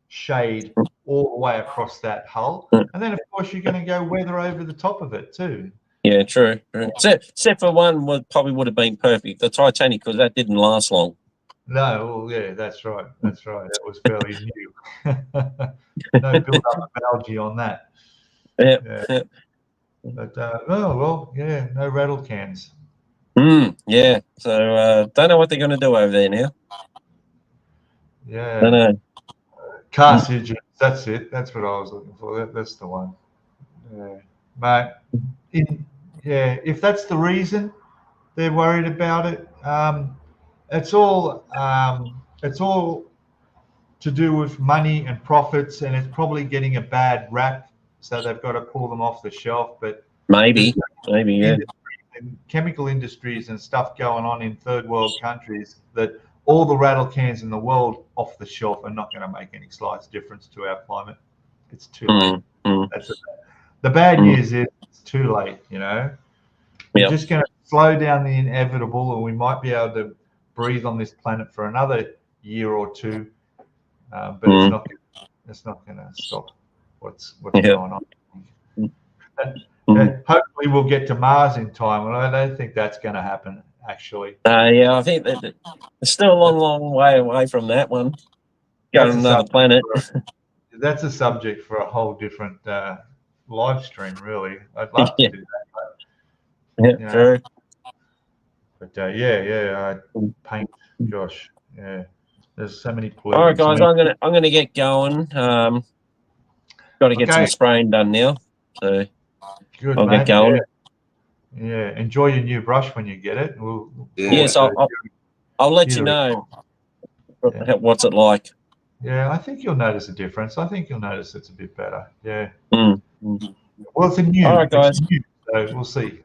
shade all the way across that hull. And then, of course, you're going to go weather over the top of it too. Yeah, true. Except for one probably would have been perfect, the Titanic, because that didn't last long. No, well, yeah, that's right. That's right. That was fairly new. No build up of algae on that. Yeah. But oh well, yeah, no rattle cans. Yeah. So don't know what they're going to do over there now. Yeah. Don't know. Cartridges. That's it. That's what I was looking for. That's the one. Yeah, mate. If that's the reason they're worried about it, it's all to do with money and profits, and it's probably getting a bad rap, so they've got to pull them off the shelf. But maybe, and chemical industries and stuff going on in third world countries that all the rattle cans in the world off the shelf are not going to make any slight difference to our climate. It's too late. The bad news is it's too late. You know, we're just going to slow down the inevitable, and we might be able to breathe on this planet for another year or two. But it's not going to stop what's going on. And hopefully we'll get to Mars in time. And I don't think that's going to happen, actually. I think that it's still a long way away from that one. Going to another planet. That's a subject for a whole different live stream, really. I'd love to do that. But, true. But I paint. Gosh, yeah. There's so many pollutants. All right, guys, I'm gonna get going. Got to get some spraying done now. So good, I'll get going. Yeah, enjoy your new brush when you get it. Yes, I'll let you know what's it like. Yeah, I think you'll notice a difference. I think you'll notice it's a bit better. Yeah. Well, it's a new. All right, guys. New, so we'll see.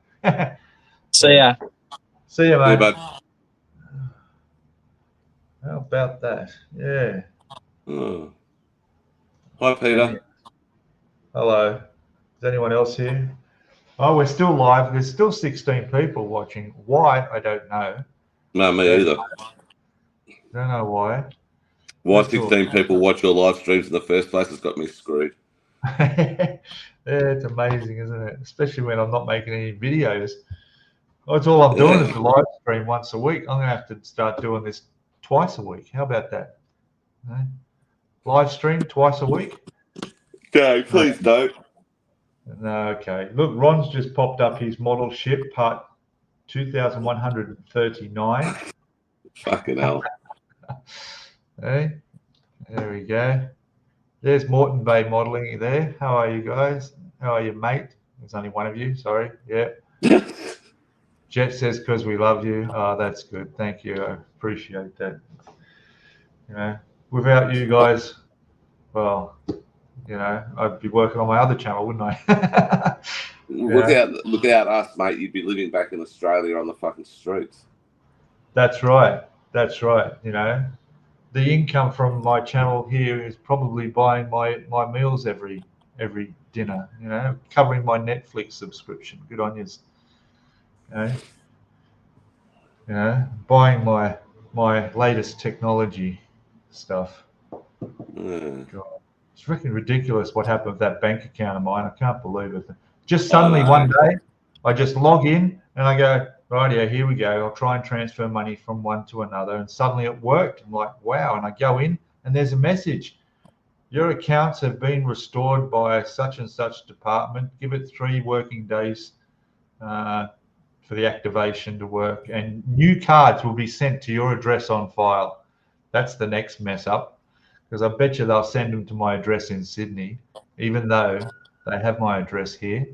See ya. See ya, mate. Yeah, bud. How about that? Yeah. Oh. Hi, Peter. Hello. Is anyone else here? Oh, we're still live. There's still 16 people watching. Why? I don't know. No, me either. Don't know why. Why 16 people watch your live streams in the first place has got me screwed. Yeah, it's amazing, isn't it? Especially when I'm not making any videos. That's all I'm doing is the live stream once a week. I'm going to have to start doing this twice a week. How about that? Live stream twice a week? No, please don't. No, okay. Look, Ron's just popped up his model ship, part 2139. Fucking hell. Hey, there we go. There's Moreton Bay Modeling there. How are you guys? How are you, mate? There's only one of you. Sorry. Yeah. Jet says, because we love you. Oh, that's good. Thank you. I appreciate that. You know, without you guys, well, you know, I'd be working on my other channel, wouldn't I? Without us, mate, you'd be living back in Australia on the fucking streets. That's right. That's right. You know, the income from my channel here is probably buying my meals every dinner, you know, covering my Netflix subscription. Good on yous. You know, buying my latest technology stuff. God, it's freaking ridiculous what happened with that bank account of mine. I can't believe it. Just suddenly one day, I just log in and I go, rightio, here we go. I'll try and transfer money from one to another. And suddenly it worked. I'm like, wow. And I go in and there's a message. Your accounts have been restored by such and such department. Give it 3 working days for the activation to work. And new cards will be sent to your address on file. That's the next mess up. because I bet you they'll send them to my address in Sydney, even though they have my address here.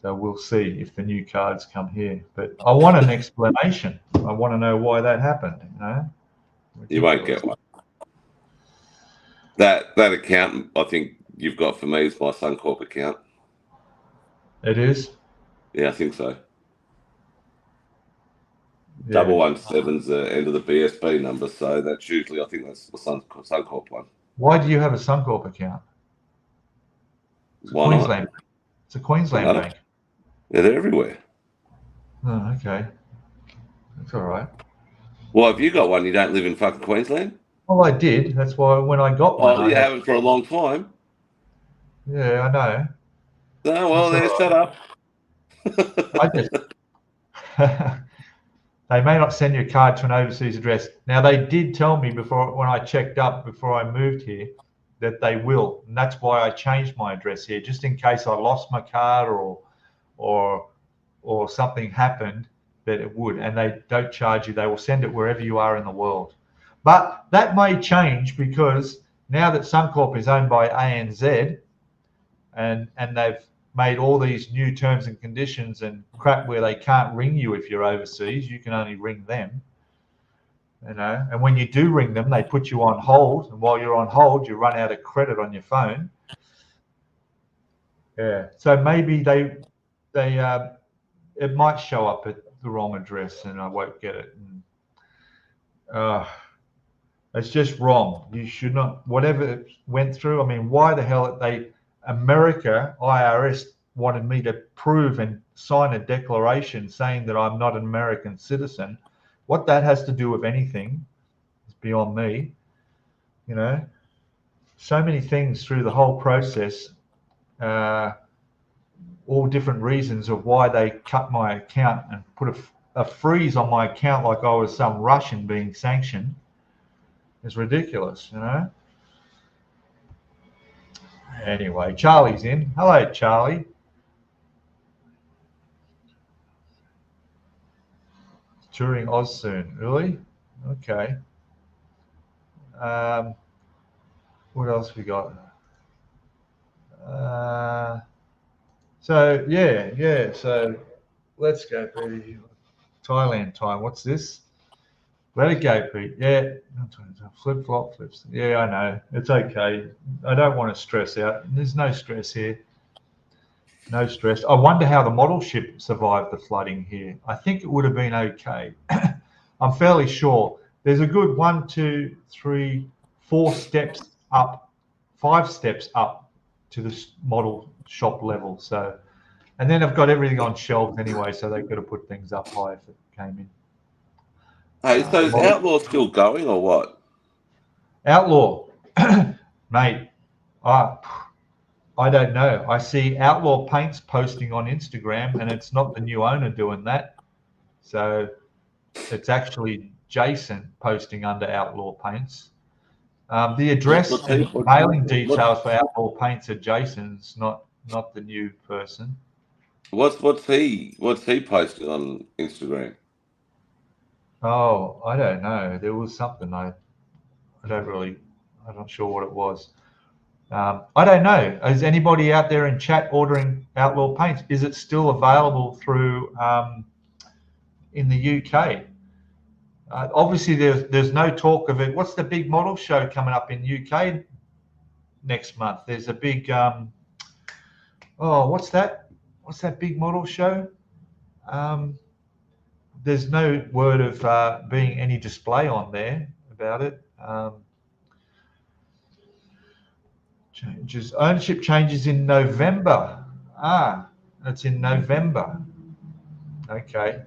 So we'll see if the new cards come here. But I want an explanation. I want to know why that happened. You won't get one. That account, I think you've got for me, is my Suncorp account. It is? Yeah, I think so. Yeah. 117's the end of the BSB number, so that's usually, I think that's the Suncorp one. Why do you have a Suncorp account? It's Why Queensland. not? It's a Queensland bank. Yeah, they're everywhere. Oh, okay. That's all right. Well, if you got one, you don't live in fucking Queensland? Well, I did. That's why when I got one. Oh, you haven't for a long time. Yeah, I know. No, well, then shut up. I just. They may not send you a card to an overseas address. Now, they did tell me when I checked up before I moved here that they will, and that's why I changed my address here, just in case I lost my card or something happened, that it would. And they don't charge you; they will send it wherever you are in the world. But that may change because now that Suncorp is owned by ANZ, and they've made all these new terms and conditions and crap where they can't ring you if you're overseas, you can only ring them. And when you do ring them, they put you on hold, and while you're on hold, you run out of credit on your phone. Yeah, so maybe it might show up at the wrong address, and I won't get it. And, it's just wrong. You should not. Whatever it went through. I mean, why the hell America IRS wanted me to prove and sign a declaration saying that I'm not an American citizen. What that has to do with anything is beyond me. So many things through the whole process, all different reasons of why they cut my account and put a freeze on my account like I was some Russian being sanctioned. It's ridiculous, Anyway, Charlie's in. Hello, Charlie. Touring Oz soon. Really? Okay. What else we got? So let's go, Petey. Thailand time. What's this? Let it go, Pete. Yeah. Flip-flop flips. Yeah, I know. It's okay. I don't want to stress out. There's no stress here. No stress. I wonder how the model ship survived the flooding here. I think it would have been okay. I'm fairly sure. There's a good 1, 2, 3, 4 steps up, 5 steps up to the model shop level. So, and then I've got everything on shelves anyway, so they could have put things up high if it came in. Hey, so is Outlaw still going or what? Outlaw, mate. I don't know. I see Outlaw Paints posting on Instagram, and it's not the new owner doing that. So it's actually Jason posting under Outlaw Paints. The address and mailing details for Outlaw Paints are Jason's, not the new person. What's he posting on Instagram? Oh, I don't know. There was something I'm not sure what it was. I don't know. Is anybody out there in chat ordering Outlaw Paints? Is it still available through in the UK? Obviously, there's no talk of it. What's the big model show coming up in UK next month? There's a big what's that? What's that big model show? There's no word of being any display on there about it. Ownership changes in November. It's in November. Okay.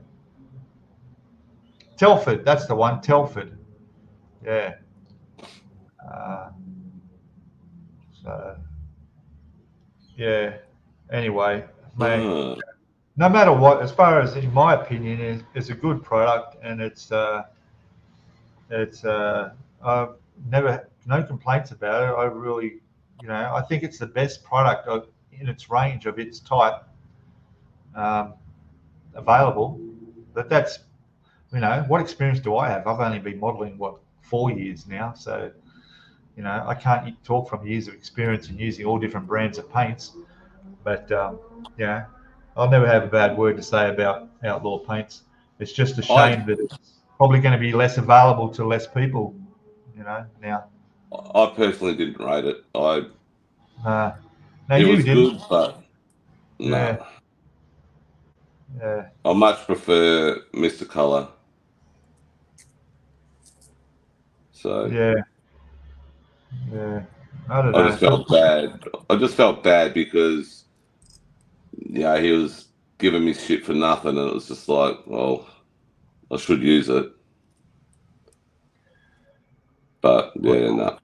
Telford, that's the one. Telford. Yeah. Yeah. Anyway, mate. No matter what, as far as in my opinion, it's a good product, and I've no complaints about it. I really, I think it's the best product in its range of its type available. But that's, what experience do I have? I've only been modeling 4 years now, so You know, I can't talk from years of experience in using all different brands of paints, but yeah, I'll never have a bad word to say about Outlaw Paints. It's just a shame that it's probably going to be less available to less people, you know, now. I personally didn't rate it. No, It you was didn't. good, but Yeah. no. Yeah. I much prefer Mr. Color. So Yeah. Yeah. I don't I know. just felt bad. I just felt bad because he was giving me shit for nothing, and it was just like, well, I should use it. But yeah, no.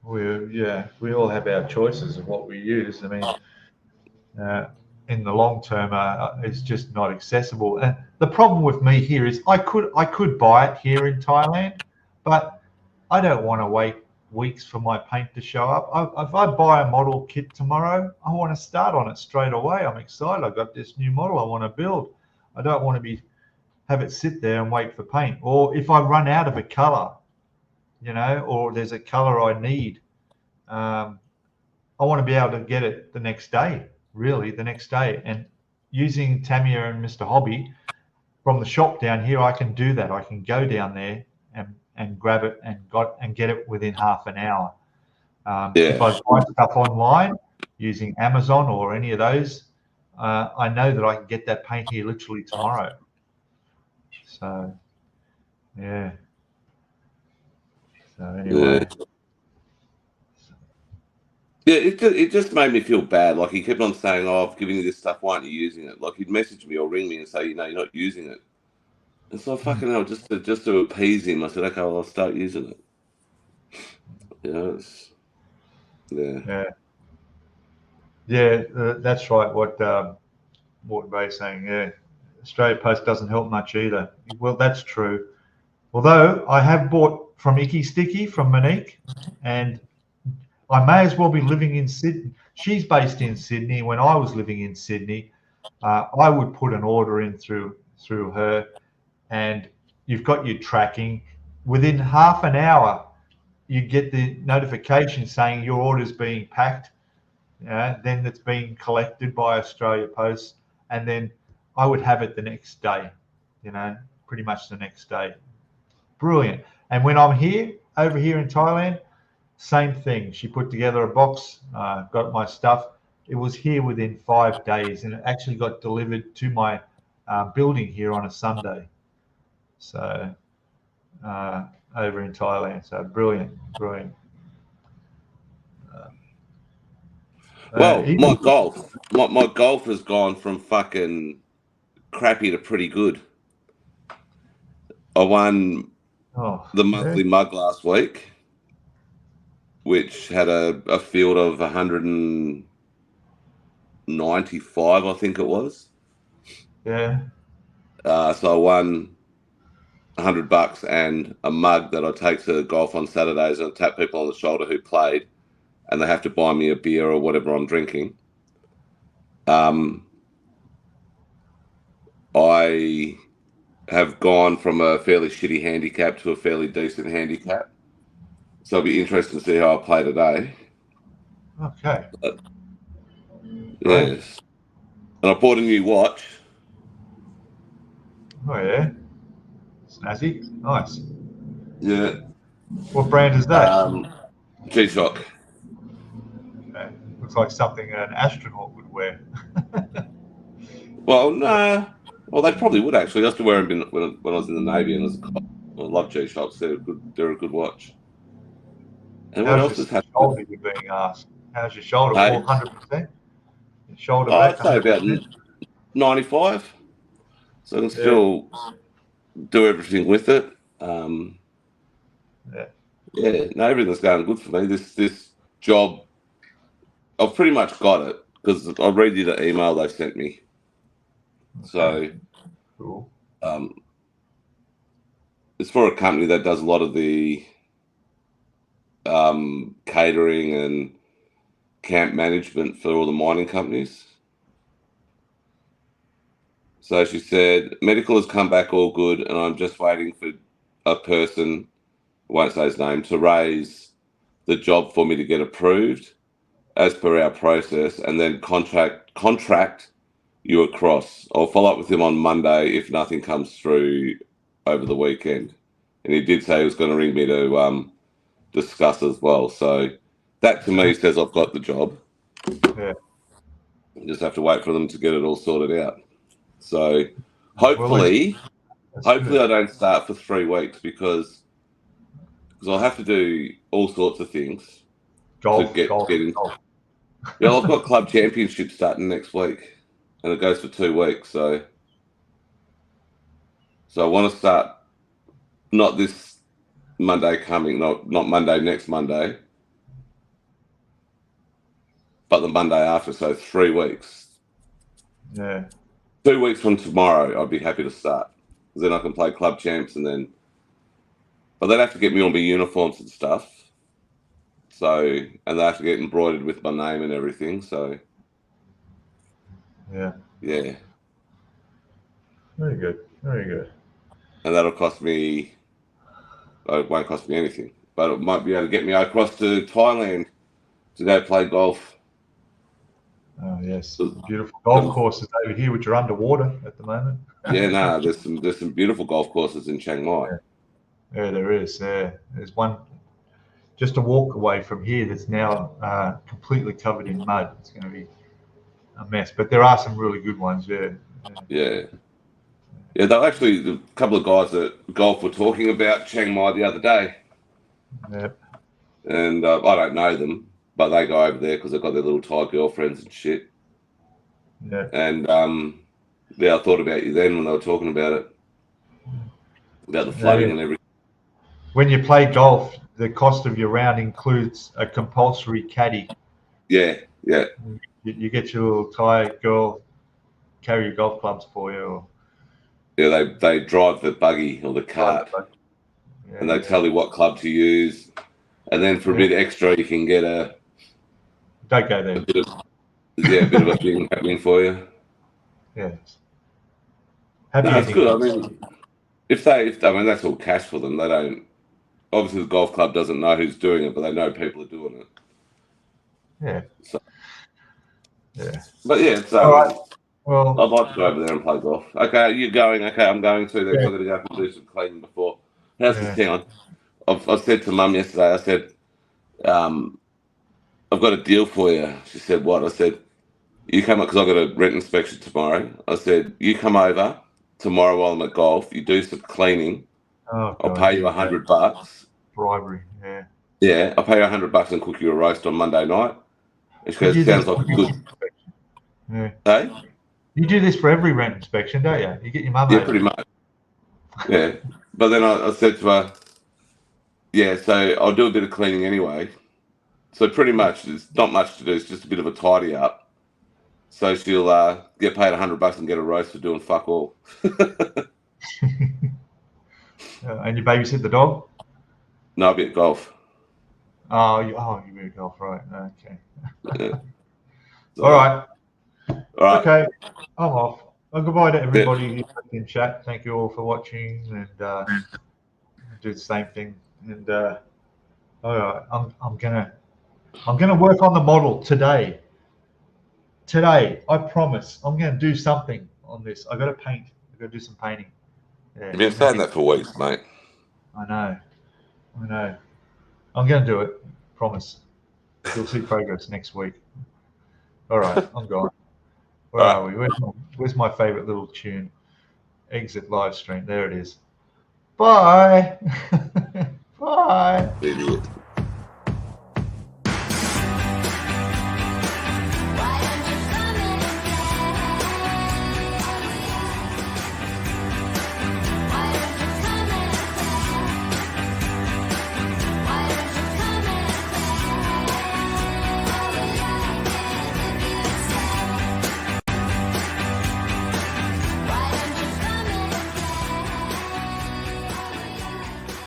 We all have our choices of what we use. I mean, in the long term, it's just not accessible. And the problem with me here is I could buy it here in Thailand, but I don't want to wait weeks for my paint to show up. If I buy a model kit tomorrow, I want to start on it straight away. I'm excited. I've got this new model I want to build. I don't want to have it sit there and wait for paint. Or if I run out of a color, you know, or there's a color I need, I want to be able to get it the next day, really, the next day. And using Tamiya and Mr. Hobby from the shop down here, I can do that. I can go down there and grab it and get it within half an hour. If I buy stuff online using Amazon or any of those, I know that I can get that paint here literally tomorrow. So, yeah. So anyway. Yeah, it just made me feel bad. Like he kept on saying, "Oh, I've given you this stuff. Why aren't you using it?" Like he'd message me or ring me and say, "You know, you're not using it." And so fucking hell, just to appease him, I said, "Okay, well, I'll start using it." You know, That's right. What Ray's saying. Yeah, Australia Post doesn't help much either. Well, that's true. Although I have bought from Icky Sticky from Monique, and I may as well be living in Sydney. She's based in Sydney. When I was living in Sydney, I would put an order in through her, and you've got your tracking. Within half an hour, you get the notification saying your order's being packed. Then it's being collected by Australia Post, and then I would have it the next day. You know, pretty much the next day. Brilliant. And when I'm over here in Thailand, same thing. She put together a box, got my stuff. It was here within 5 days, and it actually got delivered to my building here on a Sunday. So over in Thailand. So brilliant. well, my golf has gone from fucking crappy to pretty good. I won the monthly mug last week, which had a field of 195, I think it was. Yeah. So I won $100 and a mug that I take to golf on Saturdays and tap people on the shoulder who played, and they have to buy me a beer or whatever I'm drinking. I have gone from a fairly shitty handicap to a fairly decent handicap. So it'll be interesting to see how I play today. Okay. Yes. And I bought a new watch. Oh, yeah. Snazzy. Nice. Yeah. What brand is that? G-Shock. Okay. Looks like something an astronaut would wear. Well, no. Well, they probably would actually. I used to wear them when I was in the Navy and I love G-Shocks. They're a good watch. And what else has happened? Shoulder, you're being asked. How's your shoulder? Hey. 100%? Your shoulder I'd back? say about 95. So I can still do everything with it. No, everything's going good for me. This job, I've pretty much got it because I'll read you the email they sent me. So, cool. It's for a company that does a lot of the catering and camp management for all the mining companies. So she said, medical has come back all good, and I'm just waiting for a person, I won't say his name, to raise the job for me to get approved as per our process, and then contract you across. I'll follow up with him on Monday if nothing comes through over the weekend. And he did say he was going to ring me to discuss as well. So that to me says I've got the job. Yeah. Just have to wait for them to get it all sorted out. So hopefully I don't start for 3 weeks because I'll have to do all sorts of things golf, to get in. Golf. Yeah, I've got club championship starting next week, and it goes for 2 weeks. So I want to start not this Monday coming, not Monday next Monday, but the Monday after. So 3 weeks. Yeah. 2 weeks from tomorrow, I'd be happy to start. Because then I can play club champs, but they'd have to get me on my uniforms and stuff. So, and they have to get embroidered with my name and everything. So, yeah. Very good. Very good. And that'll cost me. It won't cost me anything, but it might be able to get me across to Thailand to go play golf. Oh yes, beautiful golf courses over here, which are underwater at the moment. Yeah, no, there's some beautiful golf courses in Chiang Mai. Yeah, there is. There's one just a walk away from here that's now completely covered in mud. It's going to be a mess, but there are some really good ones. Yeah. They're actually a couple of guys at golf were talking about Chiang Mai the other day. Yep. And I don't know them, but they go over there because they've got their little Thai girlfriends and shit. Yeah. And I thought about you then when they were talking about it, about the flooding and everything. When you play golf, the cost of your round includes a compulsory caddy. Yeah. You get your little Thai girl carry your golf clubs for you. Or... Yeah, they drive the buggy or the cart, and they tell you what club to use, and then for a bit extra, you can get a. Don't go there. A bit of a thing happening for you. Yes. It's good. I mean, if that's all cash for them. They don't. Obviously, the golf club doesn't know who's doing it, but they know people are doing it. Yeah. So, yeah. But yeah, it's all right. Well, I'd like to go over there and play golf. Okay, you're going. Okay, I'm going too. Then I've got to go up and do some cleaning before. How's this thing on? I've said to Mum yesterday. I said, I've got a deal for you. She said, what? I said, you come up because I've got a rent inspection tomorrow. I said, you come over tomorrow while I'm at golf. You do some cleaning. I'll pay you $100. Bribery, yeah. Yeah, I'll pay you $100 and cook you a roast on Monday night. And she goes, sounds like a good. Yeah. Hey? You do this for every rent inspection, don't you? You get your mum over. Pretty much. Yeah. But then I said to her, yeah, so I'll do a bit of cleaning anyway. So pretty much there's not much to do. It's just a bit of a tidy up. So she'll get paid $100 and get a roast for doing fuck all. And you babysit the dog? No, a bit of golf. Oh, you do golf, right? Okay. Yeah. So, all right. Okay, I'm off. Well, goodbye to everybody in chat. Thank you all for watching, and do the same thing. And all right, I'm gonna work on the model today. Today, I promise. I'm gonna do something on this. I got to paint. I got to do some painting. Yeah, you've been saying that for weeks, mate. I know. I'm gonna do it. Promise. You'll see progress next week. All right, I'm gone. Where are we? Where's my favorite little tune? Exit live stream. There it is. Bye. Bye. Idiot.